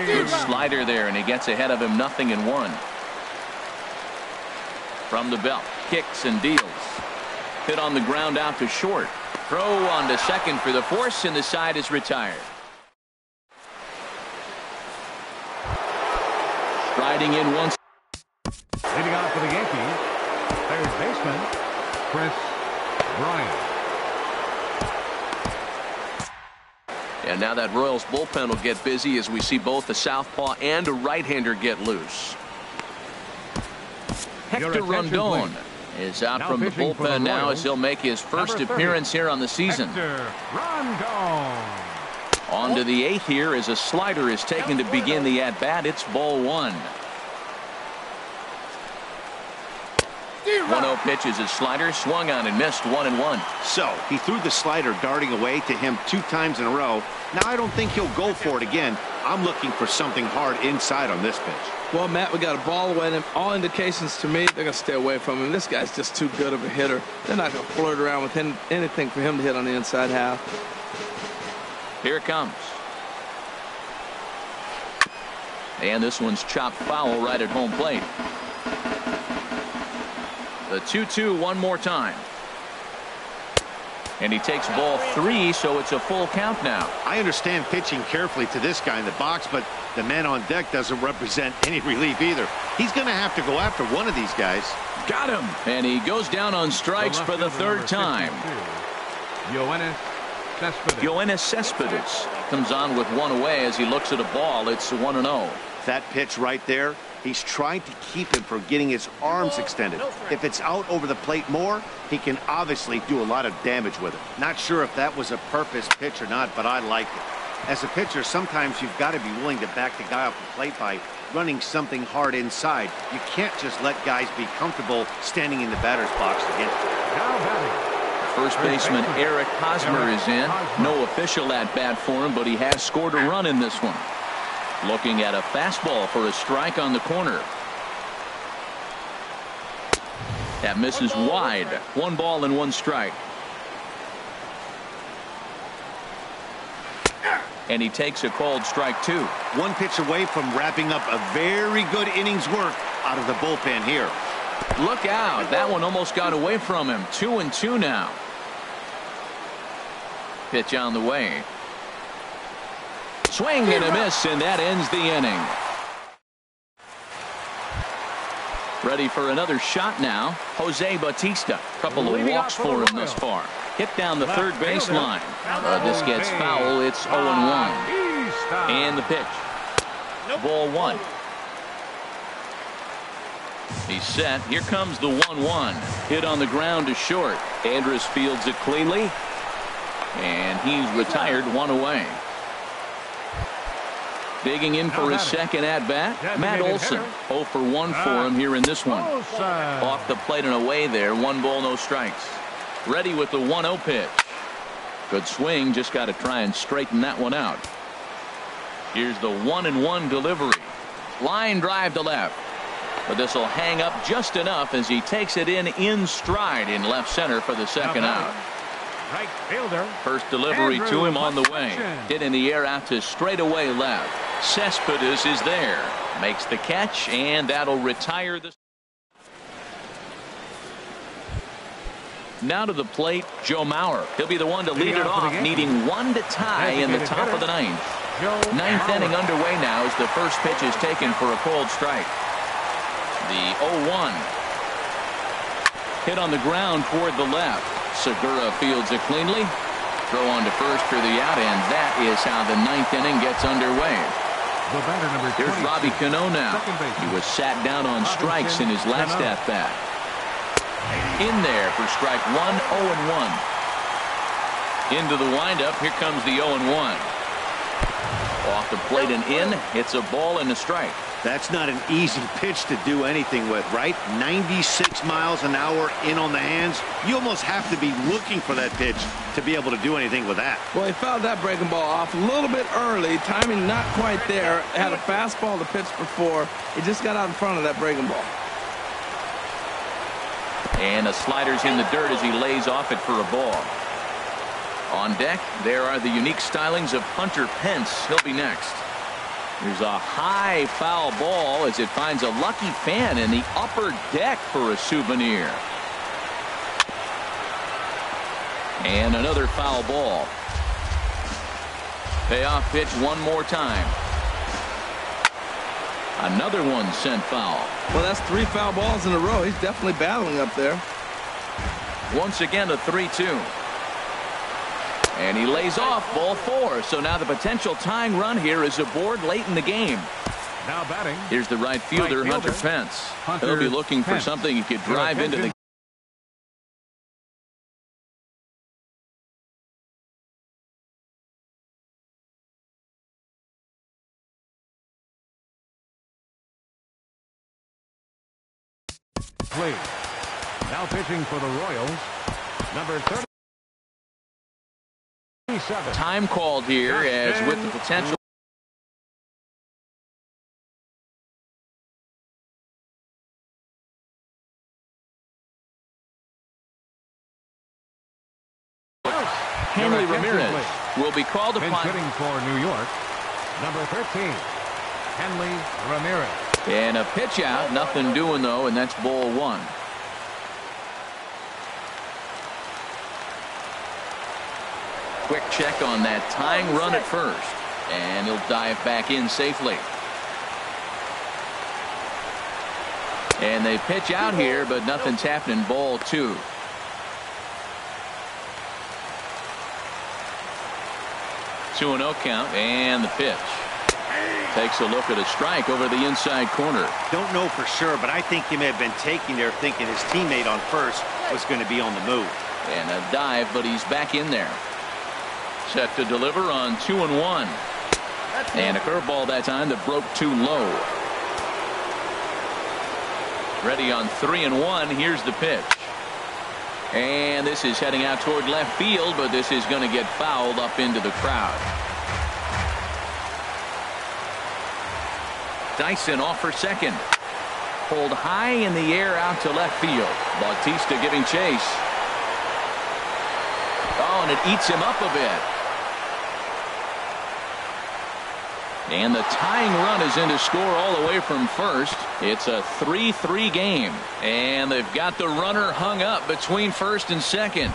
Speaker 1: Good slider there, and he gets ahead of him, 0-1. From the belt, kicks and deals. Hit on the ground out to short. Throw on to second for the force, and the side is retired. Striding in once.
Speaker 2: Leading off for the Yankees, third baseman, Chris Bryant.
Speaker 1: And now that Royals bullpen will get busy as we see both a southpaw and a right-hander get loose. Hector Rondon is out from the bullpen now as he'll make his first appearance here on the season. On to the 8th here as a slider is taken to begin the at-bat. It's ball 1. 1-0 pitch is a slider, swung on and missed, 1-1.
Speaker 3: So he threw the slider darting away to him 2 times in a row. Now I don't think he'll go for it again. I'm looking for something hard inside on this pitch.
Speaker 4: Well, Matt, we got a ball away. All indications to me, they're going to stay away from him. This guy's just too good of a hitter. They're not going to flirt around with anything for him to hit on the inside half.
Speaker 1: Here it comes. And this one's chopped foul right at home plate. The 2-2 one more time. And he takes ball 3, so it's a full count now.
Speaker 3: I understand pitching carefully to this guy in the box, but the man on deck doesn't represent any relief either. He's going to have to go after one of these guys.
Speaker 1: Got him. And he goes down on strikes for the 3rd time. Yoenis Cespedes comes on with 1 away as he looks at a ball. It's 1-0.
Speaker 3: That pitch right there, he's trying to keep him from getting his arms extended. If it's out over the plate more, he can obviously do a lot of damage with it. Not sure if that was a purpose pitch or not, but I like it. As a pitcher, sometimes you've got to be willing to back the guy off the plate by running something hard inside. You can't just let guys be comfortable standing in the batter's box against you.
Speaker 2: Now batting.
Speaker 1: First baseman Eric Hosmer is in. No official at bat for him, but he has scored a run in this one. Looking at a fastball for a strike on the corner. That misses wide. 1 ball and 1 strike. And he takes a called strike 2.
Speaker 3: 1 pitch away from wrapping up a very good innings work out of the bullpen here.
Speaker 1: Look out. That one almost got away from him. 2-2 now. Pitch on the way. Swing and a miss, and that ends the inning. Ready for another shot now. Jose Bautista. Couple of walks for him thus far. Hit down the third baseline. This gets foul. It's 0-1. And the pitch. Ball 1. He's set. Here comes the 1-1. Hit on the ground to short. Andrus fields it cleanly. And he's retired, 1 away. Digging in for his second at-bat, Matt Olson. 0 for 1 for him here in this one. Off the plate and away there. 1 ball, no strikes. Ready with the 1-0 pitch. Good swing. Just got to try and straighten that one out. Here's the 1-1 delivery. Line drive to left. But this will hang up just enough as he takes it in stride in left center for the second out.
Speaker 2: Right fielder.
Speaker 1: First delivery to him on the way. Hit in the air out to straightaway left. Cespedes is there. Makes the catch, and that'll retire the. Now to the plate, Joe Mauer. He'll be the one to lead it off, needing 1 to tie in the top of the 9th. 9th inning underway now as the first pitch is taken for a called strike. The 0-1. Hit on the ground toward the left. Segura fields it cleanly. Throw on to first for the out, and that is how the 9th inning gets underway. Here's Robbie Cano now. He was sat down on strikes in his last at-bat. In there for strike 1, 0-1. Into the windup. Here comes the 0-1. Off the plate and in. It's a ball and a strike.
Speaker 3: That's not an easy pitch to do anything with, right? 96 miles an hour in on the hands. You almost have to be looking for that pitch to be able to do anything with that.
Speaker 4: Well, he fouled that breaking ball off a little bit early. Timing not quite there. Had a fastball to pitch before. He just got out in front of that breaking ball.
Speaker 1: And a slider's in the dirt as he lays off it for a ball. On deck, there are the unique stylings of Hunter Pence. He'll be next. There's a high foul ball as it finds a lucky fan in the upper deck for a souvenir. And another foul ball. Payoff pitch one more time. Another one sent foul.
Speaker 4: Well, that's 3 foul balls in a row. He's definitely battling up there.
Speaker 1: Once again, a 3-2. And he lays off ball 4. So now the potential tying run here is aboard late in the game.
Speaker 2: Now batting.
Speaker 1: Here's the right fielder, Hunter Pence. He'll be looking for something he could drive into the.
Speaker 2: Please. Now pitching for the Royals, number 37.
Speaker 1: Time called here as with the potential. Henry Ramirez will be called upon.
Speaker 2: Hitting for New York, number 13, Henry Ramirez.
Speaker 1: And a pitch out, nothing doing though, and that's ball 1. Quick check on that tying run at first, and he'll dive back in safely. And they pitch out here, but nothing's happening. Ball 2. Two and 0 count, and the pitch. Takes a look at a strike over the inside corner.
Speaker 3: Don't know for sure, but I think he may have been taking there thinking his teammate on first was going to be on the move.
Speaker 1: And a dive, but he's back in there. Set to deliver on 2-1. And a curveball that time that broke too low. Ready on 3-1. Here's the pitch. And this is heading out toward left field, but this is going to get fouled up into the crowd. Dyson off for second. Pulled high in the air out to left field. Bautista giving chase. Oh, and it eats him up a bit. And the tying run is in to score all the way from first. It's a 3-3 game. And they've got the runner hung up between first and second.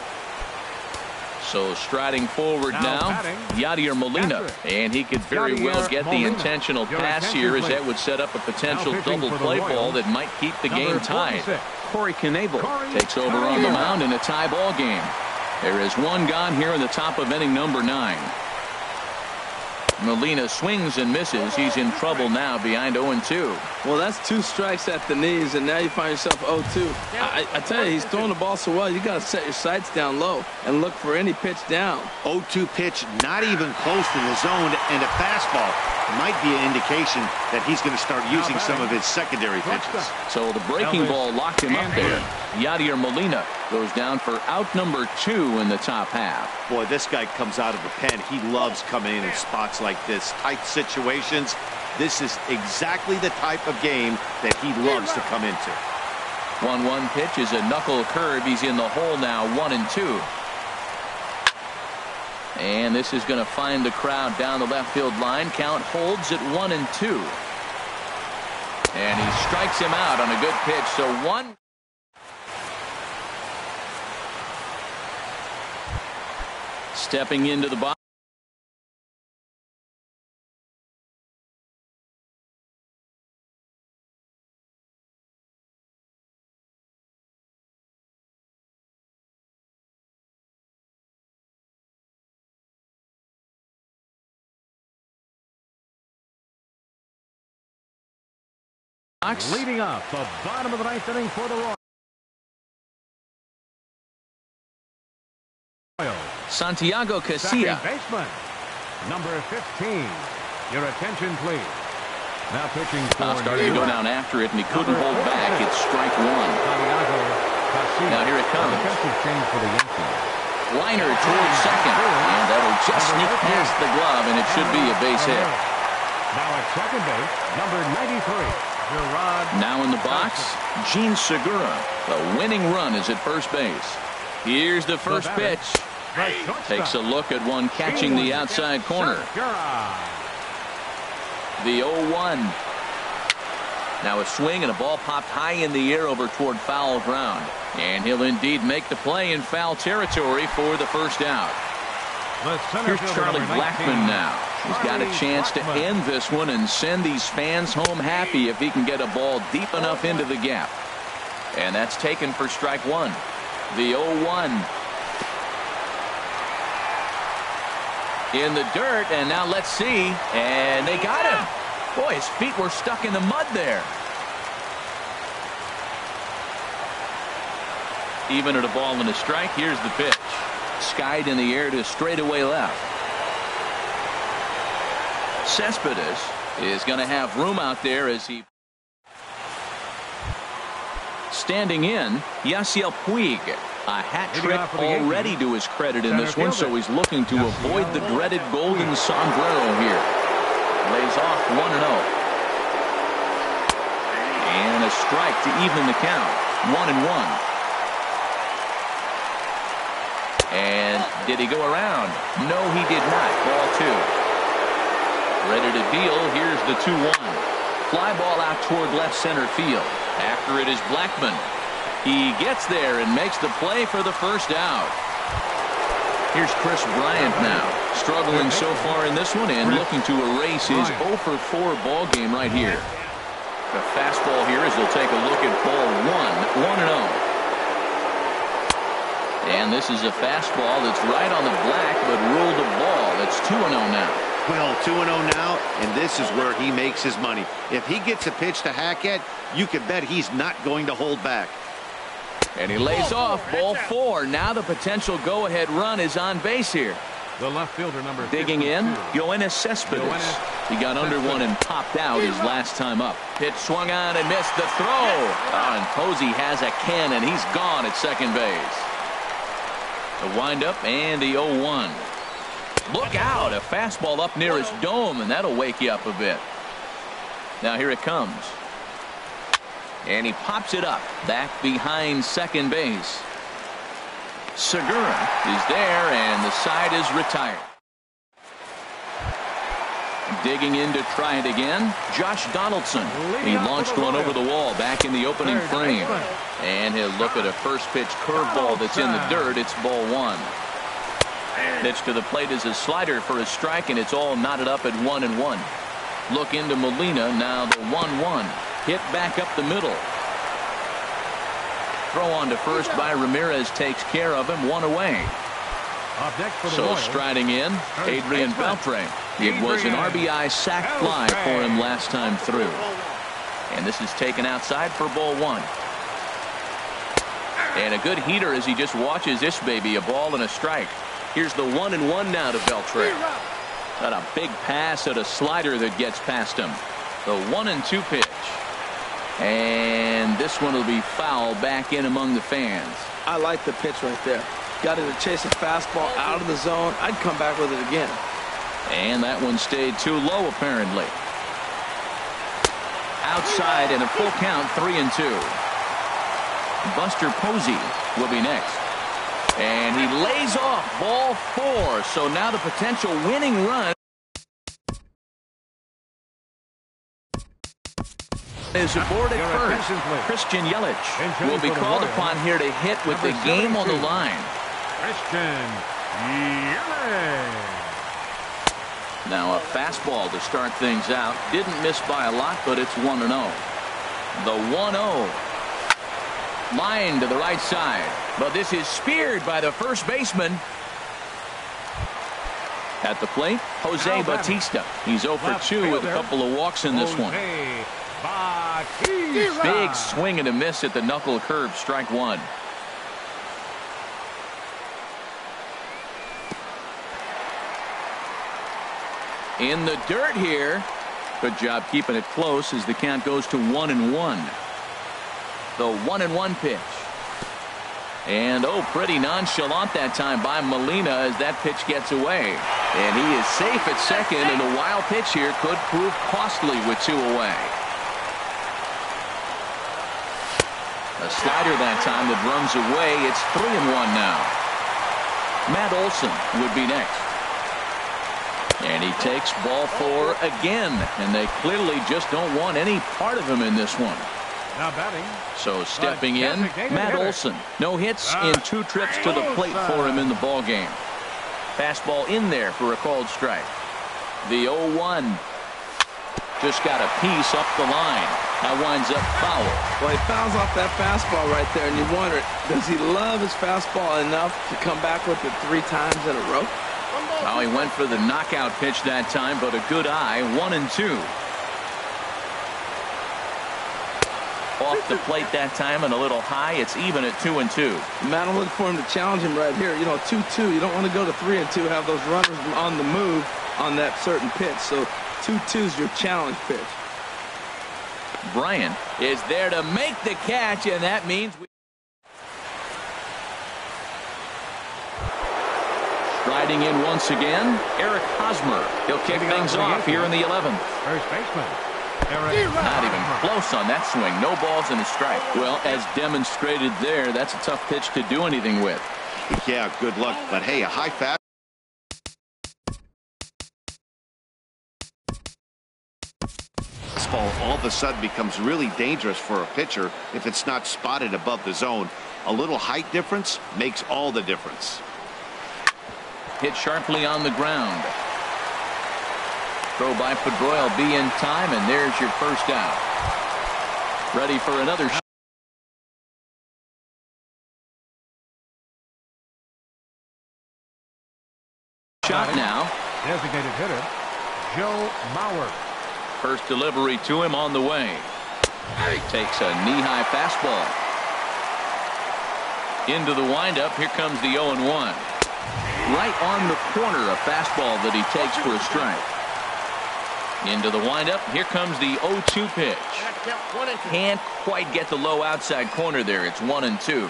Speaker 1: So striding forward now, Yadier Molina. And he could very well get the intentional pass here, as that would set up a potential double play ball that might keep the game tied. Corey Knebel takes over on the mound in a tie ball game. There is one gone here in the top of inning number 9. Molina swings and misses. He's in trouble now behind 0-2.
Speaker 4: Well, that's 2 strikes at the knees, and now you find yourself 0-2. I tell you, he's throwing the ball so well, you got to set your sights down low and look for any pitch down.
Speaker 3: 0-2 pitch, not even close to the zone, and a fastball might be an indication that he's going to start using some of his secondary pitches.
Speaker 1: So the breaking ball locked him up there. Yadier Molina goes down for out number 2 in the top half.
Speaker 3: Boy, this guy comes out of the pen. He loves coming in spots like this, tight situations. This is exactly the type of game that he loves to come into.
Speaker 1: 1-1 pitch is a knuckle curve. He's in the hole now, 1-2. And this is going to find the crowd down the left field line. Count holds at 1-2. And he strikes him out on a good pitch. So 1. Stepping into the box.
Speaker 2: Leading up the bottom of the 9th inning for the Royals.
Speaker 1: Santiago Casilla.
Speaker 2: Second baseman, number 15. Your attention, please. Now pitching for
Speaker 1: starting to go down after it, and he couldn't hold back. It's strike 1. Now here it comes. Liner towards second, and that'll just sneak past the glove, and it should be a base hit.
Speaker 2: Now at second base, number 93.
Speaker 1: Now in the box, Gene Segura. The winning run is at first base. Here's the first pitch. Takes a look at one catching the outside corner. The 0-1. Now a swing and a ball popped high in the air over toward foul ground. And he'll indeed make the play in foul territory for the first out. Here's Charlie Blackmon now. He's got a chance to end this one and send these fans home happy if he can get a ball deep enough into the gap. And that's taken for strike 1. The 0-1. In the dirt, and now let's see. And they got him. Boy, his feet were stuck in the mud there. Even at a ball and a strike, here's the pitch. Skied in the air to straightaway left. Cespedes is going to have room out there as he. Standing in, Yasiel Puig. A hat trick already to his credit in this one, so he's looking to avoid the dreaded golden sombrero here. Lays off 1-0. And a strike to even the count. 1-1. And did he go around? No, he did not. Ball 2. Ready to deal. Here's the 2-1. Fly ball out toward left center field. After it is Blackmon. He gets there and makes the play for the first out. Here's Chris Bryant now. Struggling so far in this one and looking to erase his 0-for-4 ball game right here. The fastball here as he'll take a look at ball 1. 1-0. And this is a fastball that's right on the black, but ruled a ball. It's 2-0 now.
Speaker 3: Well, 2-0 now, and this is where he makes his money. If he gets a pitch to hack at, you can bet he's not going to hold back.
Speaker 1: And he lays off ball 4. Now the potential go-ahead run is on base here.
Speaker 2: The left fielder, number
Speaker 1: Digging in,
Speaker 2: 52.
Speaker 1: Yoenis Cespedes. He got under one and popped out his last time up. Pitch swung on and missed the throw. And Posey has a cannon. He's gone at second base. The windup and the 0-1. Look out, a fastball up near his dome, and that'll wake you up a bit. Now here it comes. And he pops it up back behind second base. Segura is there, and the side is retired. Digging in to try it again, Josh Donaldson. He launched one over the wall back in the opening frame. And he'll look at a first pitch curveball that's in the dirt. It's ball one. Pitch to the plate is a slider for a strike, and it's all knotted up at 1-1. Look into Molina, now the 1-1. Hit back up the middle. Throw on to first by Ramirez takes care of him, one away. So striding in, Adrian Beltre. It was an RBI sac fly for him last time through. And this is taken outside for ball one. And a good heater as he just watches this baby, a ball and a strike. Here's the 1-1 now to Beltre. Got a big pass at a slider that gets past him. The 1-2 pitch. And this one will be foul back in among the fans.
Speaker 4: I like the pitch right there. Got it to chase a fastball out of the zone. I'd come back with it again.
Speaker 1: And that one stayed too low apparently. Outside and a full count, 3-2. Buster Posey will be next. And he lays off ball four. So now the potential winning run is aboard at first. Christian Yelich will be called upon here to hit with the game on the line.
Speaker 2: Christian Yelich.
Speaker 1: Now a fastball to start things out. Didn't miss by a lot, but it's 1-0. The 1-0. Line to the right side. But this is speared by the first baseman. At the plate, Jose Bautista. He's 0 for 2 with a couple of walks in this one. Big swing and a miss at the knuckle curve, strike one. In the dirt here. Good job keeping it close as the count goes to 1-1. The 1-1 pitch. And pretty nonchalant that time by Molina as that pitch gets away. And he is safe at second, and a wild pitch here could prove costly with 2 away. A slider that time that runs away. It's 3-1 now. Matt Olson would be next. And he takes ball four again. And they clearly just don't want any part of him in this one.
Speaker 2: Now batting.
Speaker 1: So stepping in, Matt Olson. No hits in 2 trips to the plate for him in the ball game. Fastball in there for a called strike. The 0-1. Just got a piece up the line. That winds up foul.
Speaker 4: Well, he fouls off that fastball right there, and you wonder, does he love his fastball enough to come back with it 3 times in a row?
Speaker 1: Well, he went for the knockout pitch that time, but a good eye. 1-2. Off the plate that time and a little high. It's even at 2-2.
Speaker 4: Matt, I'm looking for him to challenge him right here. You know, 2-2. You don't want to go to 3-2, have those runners on the move on that certain pitch. So 2-2 is your challenge pitch.
Speaker 1: Bryant is there to make the catch, and that means striding in once again, Eric Hosmer. He'll kick things off here in the 11th.
Speaker 2: First baseman.
Speaker 1: Not even close on that swing. No balls and a strike. Well, as demonstrated there, that's a tough pitch to do anything with.
Speaker 3: Yeah, good luck. But hey, a high fastball all of a sudden becomes really dangerous for a pitcher if it's not spotted above the zone. A little height difference makes all the difference.
Speaker 1: Hit sharply on the ground. Throw by Pedroia will be in time, and there's your first out. Ready for another shot now.
Speaker 2: Designated hitter, Joe Mauer.
Speaker 1: First delivery to him on the way. He takes a knee-high fastball. Into the windup. Here comes the 0-1. right on the corner, a fastball that he takes for a strike. Into the windup. Here comes the 0-2 pitch. Can't quite get the low outside corner there. It's 1-2.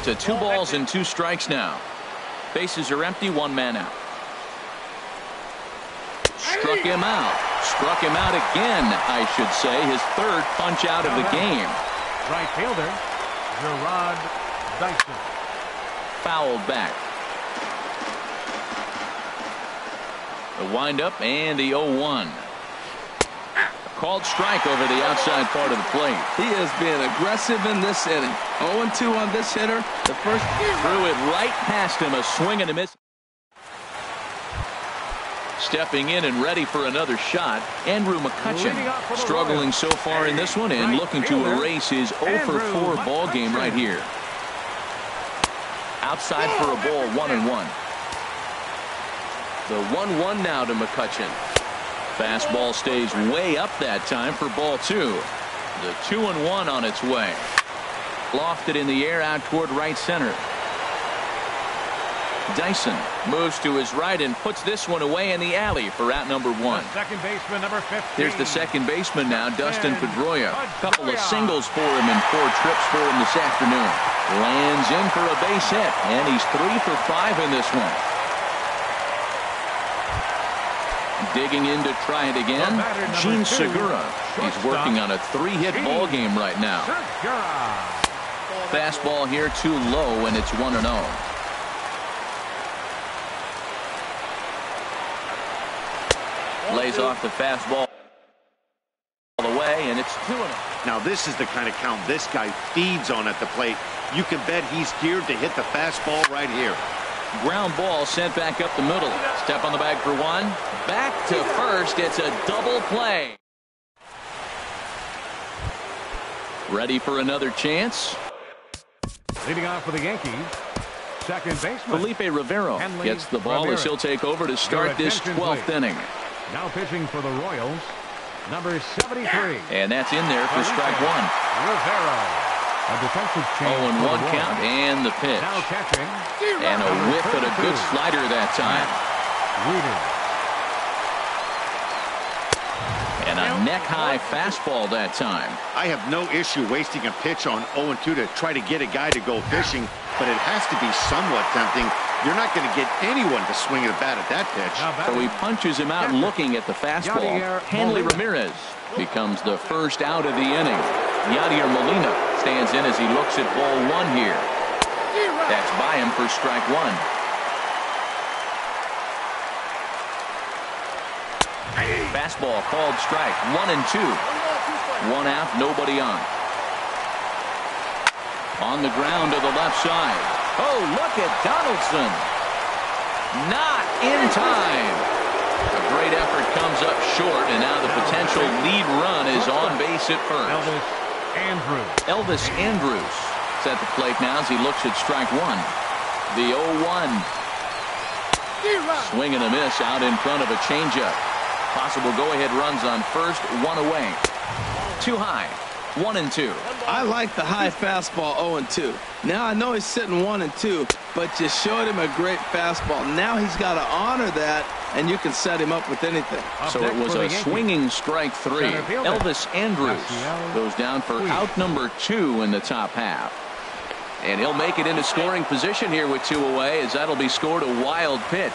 Speaker 1: To 2 balls and 2 strikes now. Bases are empty, 1 man out. Struck him out. Struck him out again, I should say. His 3rd punch out of the game.
Speaker 2: Right fielder, Gerard Dyson.
Speaker 1: Fouled back. The windup and the 0-1. Called strike over the outside part of the plate.
Speaker 4: He is being aggressive in this inning. 0-2 on this hitter. The first
Speaker 1: threw it right past him. A swing and a miss. Stepping in and ready for another shot, Andrew McCutchen. Struggling so far in this one and looking to erase his 0-for-4 ball game right here. Outside for a ball, 1-1. The 1-1 now to McCutchen. Fastball stays way up that time for ball 2. The 2-1 on its way. Lofted in the air out toward right center. Dyson moves to his right and puts this one away in the alley for out number 1.
Speaker 2: Second baseman, number 15.
Speaker 1: Here's the second baseman now, Dustin Pedroia. Couple of singles for him and 4 trips for him this afternoon. Lands in for a base hit, and he's 3 for 5 in this one. Digging in to try it again, Gene Segura. He's working on a 3-hit ball game right now. Fastball here too low, and it's 1-0. Lays off the fastball away, and it's 2-0.
Speaker 3: Now this is the kind of count this guy feeds on at the plate. You can bet he's geared to hit the fastball right here.
Speaker 1: Ground ball sent back up the middle. Step on the bag for 1. Back to first. It's a double play. Ready for another chance.
Speaker 2: Leading off for the Yankees, second baseman
Speaker 1: Felipe Rivero gets the ball as he'll take over to start this 12th inning.
Speaker 2: Now pitching for the Royals, number 73.
Speaker 1: And that's in there for strike 1.
Speaker 2: Rivero. A defensive change.
Speaker 1: 0-1 count and the pitch.
Speaker 2: Now catching.
Speaker 1: And a whiff at a good slider that time. And a neck-high fastball that time.
Speaker 3: I have no issue wasting a pitch on 0-2 to try to get a guy to go fishing, but it has to be somewhat tempting. You're not going to get anyone to swing at a bat at that pitch.
Speaker 1: So he punches him out looking at the fastball. Hanley Ramirez becomes the first out of the inning. Yadier Molina stands in as he looks at ball 1 here. That's by him for strike 1. Fastball called strike. 1-2. 1 out, nobody on. On the ground to the left side. Oh, look at Donaldson. Not in time. A great effort comes up short, and now the potential lead run is on base at first. Elvis Andrus is at the plate now as he looks at strike 1. The 0-1. Swing and a miss out in front of a changeup. Possible go-ahead runs on first, 1 away. Too high. 1-2.
Speaker 4: I like the high fastball 0-2. Now I know he's sitting 1-2, but you showed him a great fastball. Now he's got to honor that, and you can set him up with anything.
Speaker 1: So it was a swinging strike 3. Elvis Andrus goes down for out number 2 in the top half. And he'll make it into scoring position here with 2 away, as that'll be scored a wild pitch.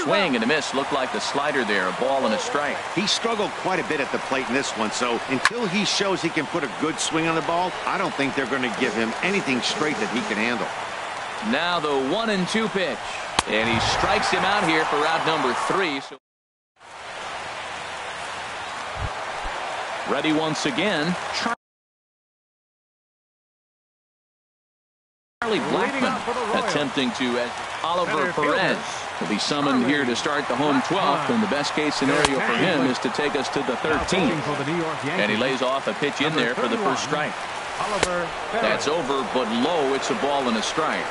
Speaker 1: Swing and a miss. Looked like the slider there. A ball and a strike.
Speaker 3: He struggled quite a bit at the plate in this one, so until he shows he can put a good swing on the ball, I don't think they're going to give him anything straight that he can handle.
Speaker 1: Now the 1-2 pitch. And he strikes him out here for out number 3. So ready once again. Charlie Blackmon attempting to Oliver Perez will be summoned here to start the home 12th, and the best case scenario for him is to take us to the 13th. And he lays off a pitch in there for the first strike. That's over, but low. It's a ball and a strike.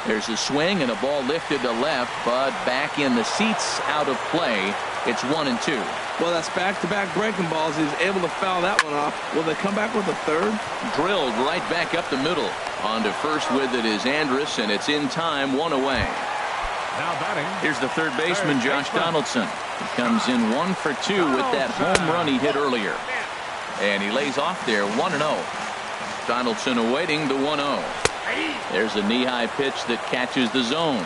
Speaker 1: There's a swing and a ball lifted to left, but back in the seats, out of play. It's 1-2.
Speaker 4: Well, that's back-to-back breaking balls. He was able to foul that one off. Will they come back with a third?
Speaker 1: Drilled right back up the middle. On to first with it is Andrus, and it's in time, 1 away.
Speaker 2: Now batting.
Speaker 1: Here's the third baseman, Josh Donaldson. He comes in 1 for 2 with that home run he hit earlier. And he lays off there, 1-0. Donaldson awaiting the 1-0. There's a knee-high pitch that catches the zone.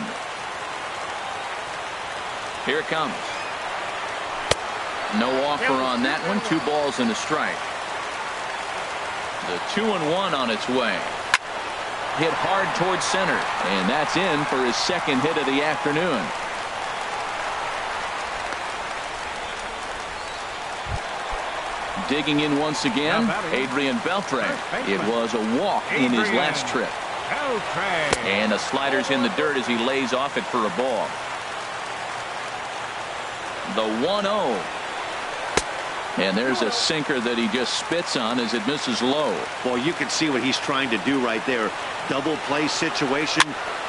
Speaker 1: Here it comes. No offer on that one. 2 balls and a strike. The 2-1 on its way. Hit hard towards center, and that's in for his second hit of the afternoon. Digging in once again, Adrian Beltre. It was a walk in his last trip. And a slider's in the dirt as he lays off it for a ball. The 1-0. And there's a sinker that he just spits on as it misses low.
Speaker 3: Well, you can see what he's trying to do right there. Double play situation.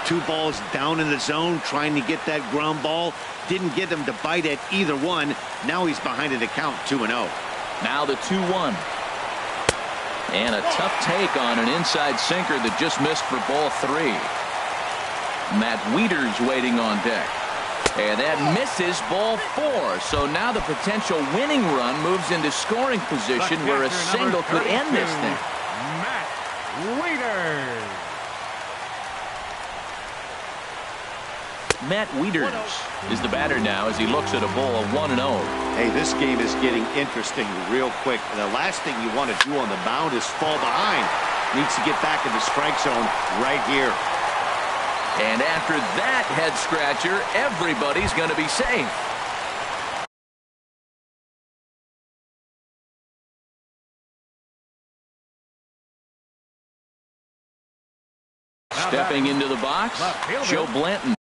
Speaker 3: 2 balls down in the zone, trying to get that ground ball. Didn't get him to bite at either one. Now he's behind the count, 2-0.
Speaker 1: Now the 2-1. And a tough take on an inside sinker that just missed for ball 3. Matt Wieters waiting on deck. And that misses ball 4. So now the potential winning run moves into scoring position where a single could end this thing.
Speaker 2: Matt Wieters.
Speaker 1: Matt Wieters is the batter now as he looks at a ball of 1-0.
Speaker 3: Hey, this game is getting interesting real quick. The last thing you want to do on the mound is fall behind. Needs to get back in the strike zone right here.
Speaker 1: And after that head scratcher, everybody's going to be safe. Stepping into the box, Joe Blanton.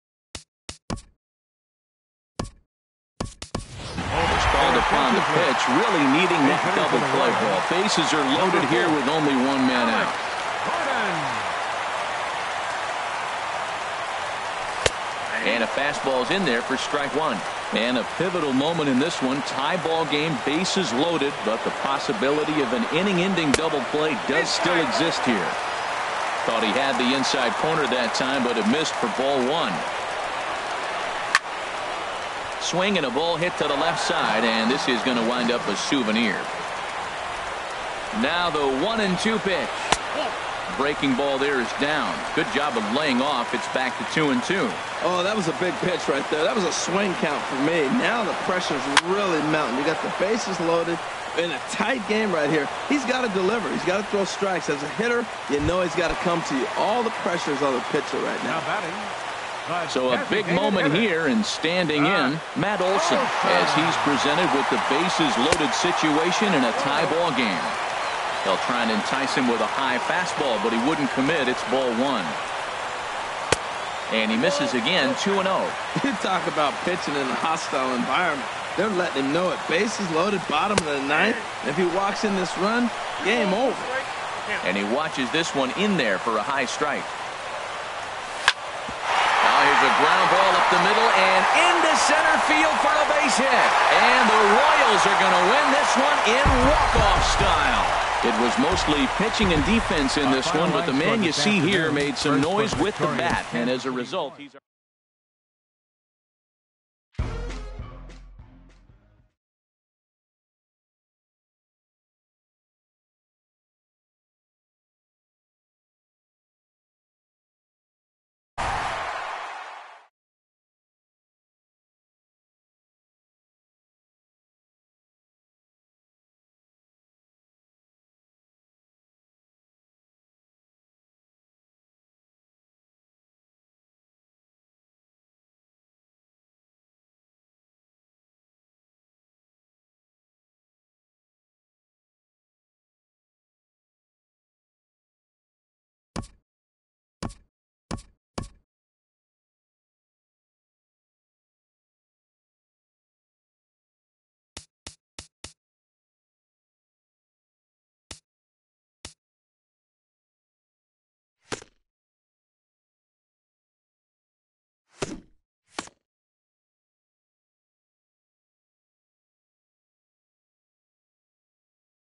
Speaker 1: Was called upon the pitch, really needing that double play ball. Bases are loaded here with only 1 man out. And a fastball's in there for strike 1. And a pivotal moment in this one. Tie ball game, bases loaded, but the possibility of an inning-ending double play does still exist here. Thought he had the inside corner that time, but it missed for ball 1. Swing and a ball hit to the left side, and this is going to wind up a souvenir. Now the 1-2 pitch. Breaking ball there is down. Good job of laying off. It's back to 2-2.
Speaker 4: Oh, that was a big pitch right there. That was a swing count for me. Now the pressure's really mounting. You got the bases loaded in a tight game right here. He's got to deliver. He's got to throw strikes. As a hitter, you know he's got to come to you. All the pressure's on the pitcher right now.
Speaker 1: So a big moment here, and standing in, Matt Olson, as he's presented with the bases loaded situation in a tie ball game. They'll try and entice him with a high fastball, but he wouldn't commit. It's ball 1. And he misses again, 2-0.
Speaker 4: You talk about pitching in a hostile environment. They're letting him know it. Bases loaded, bottom of the 9th. If he walks in this run, game over.
Speaker 1: And he watches this one in there for a high strike. Now here's a ground ball up the middle and into center field for a base hit. And the Royals are going to win this one in walk-off style. It was mostly pitching and defense in this one, but the man you see here made some noise with the bat, and as a result, he's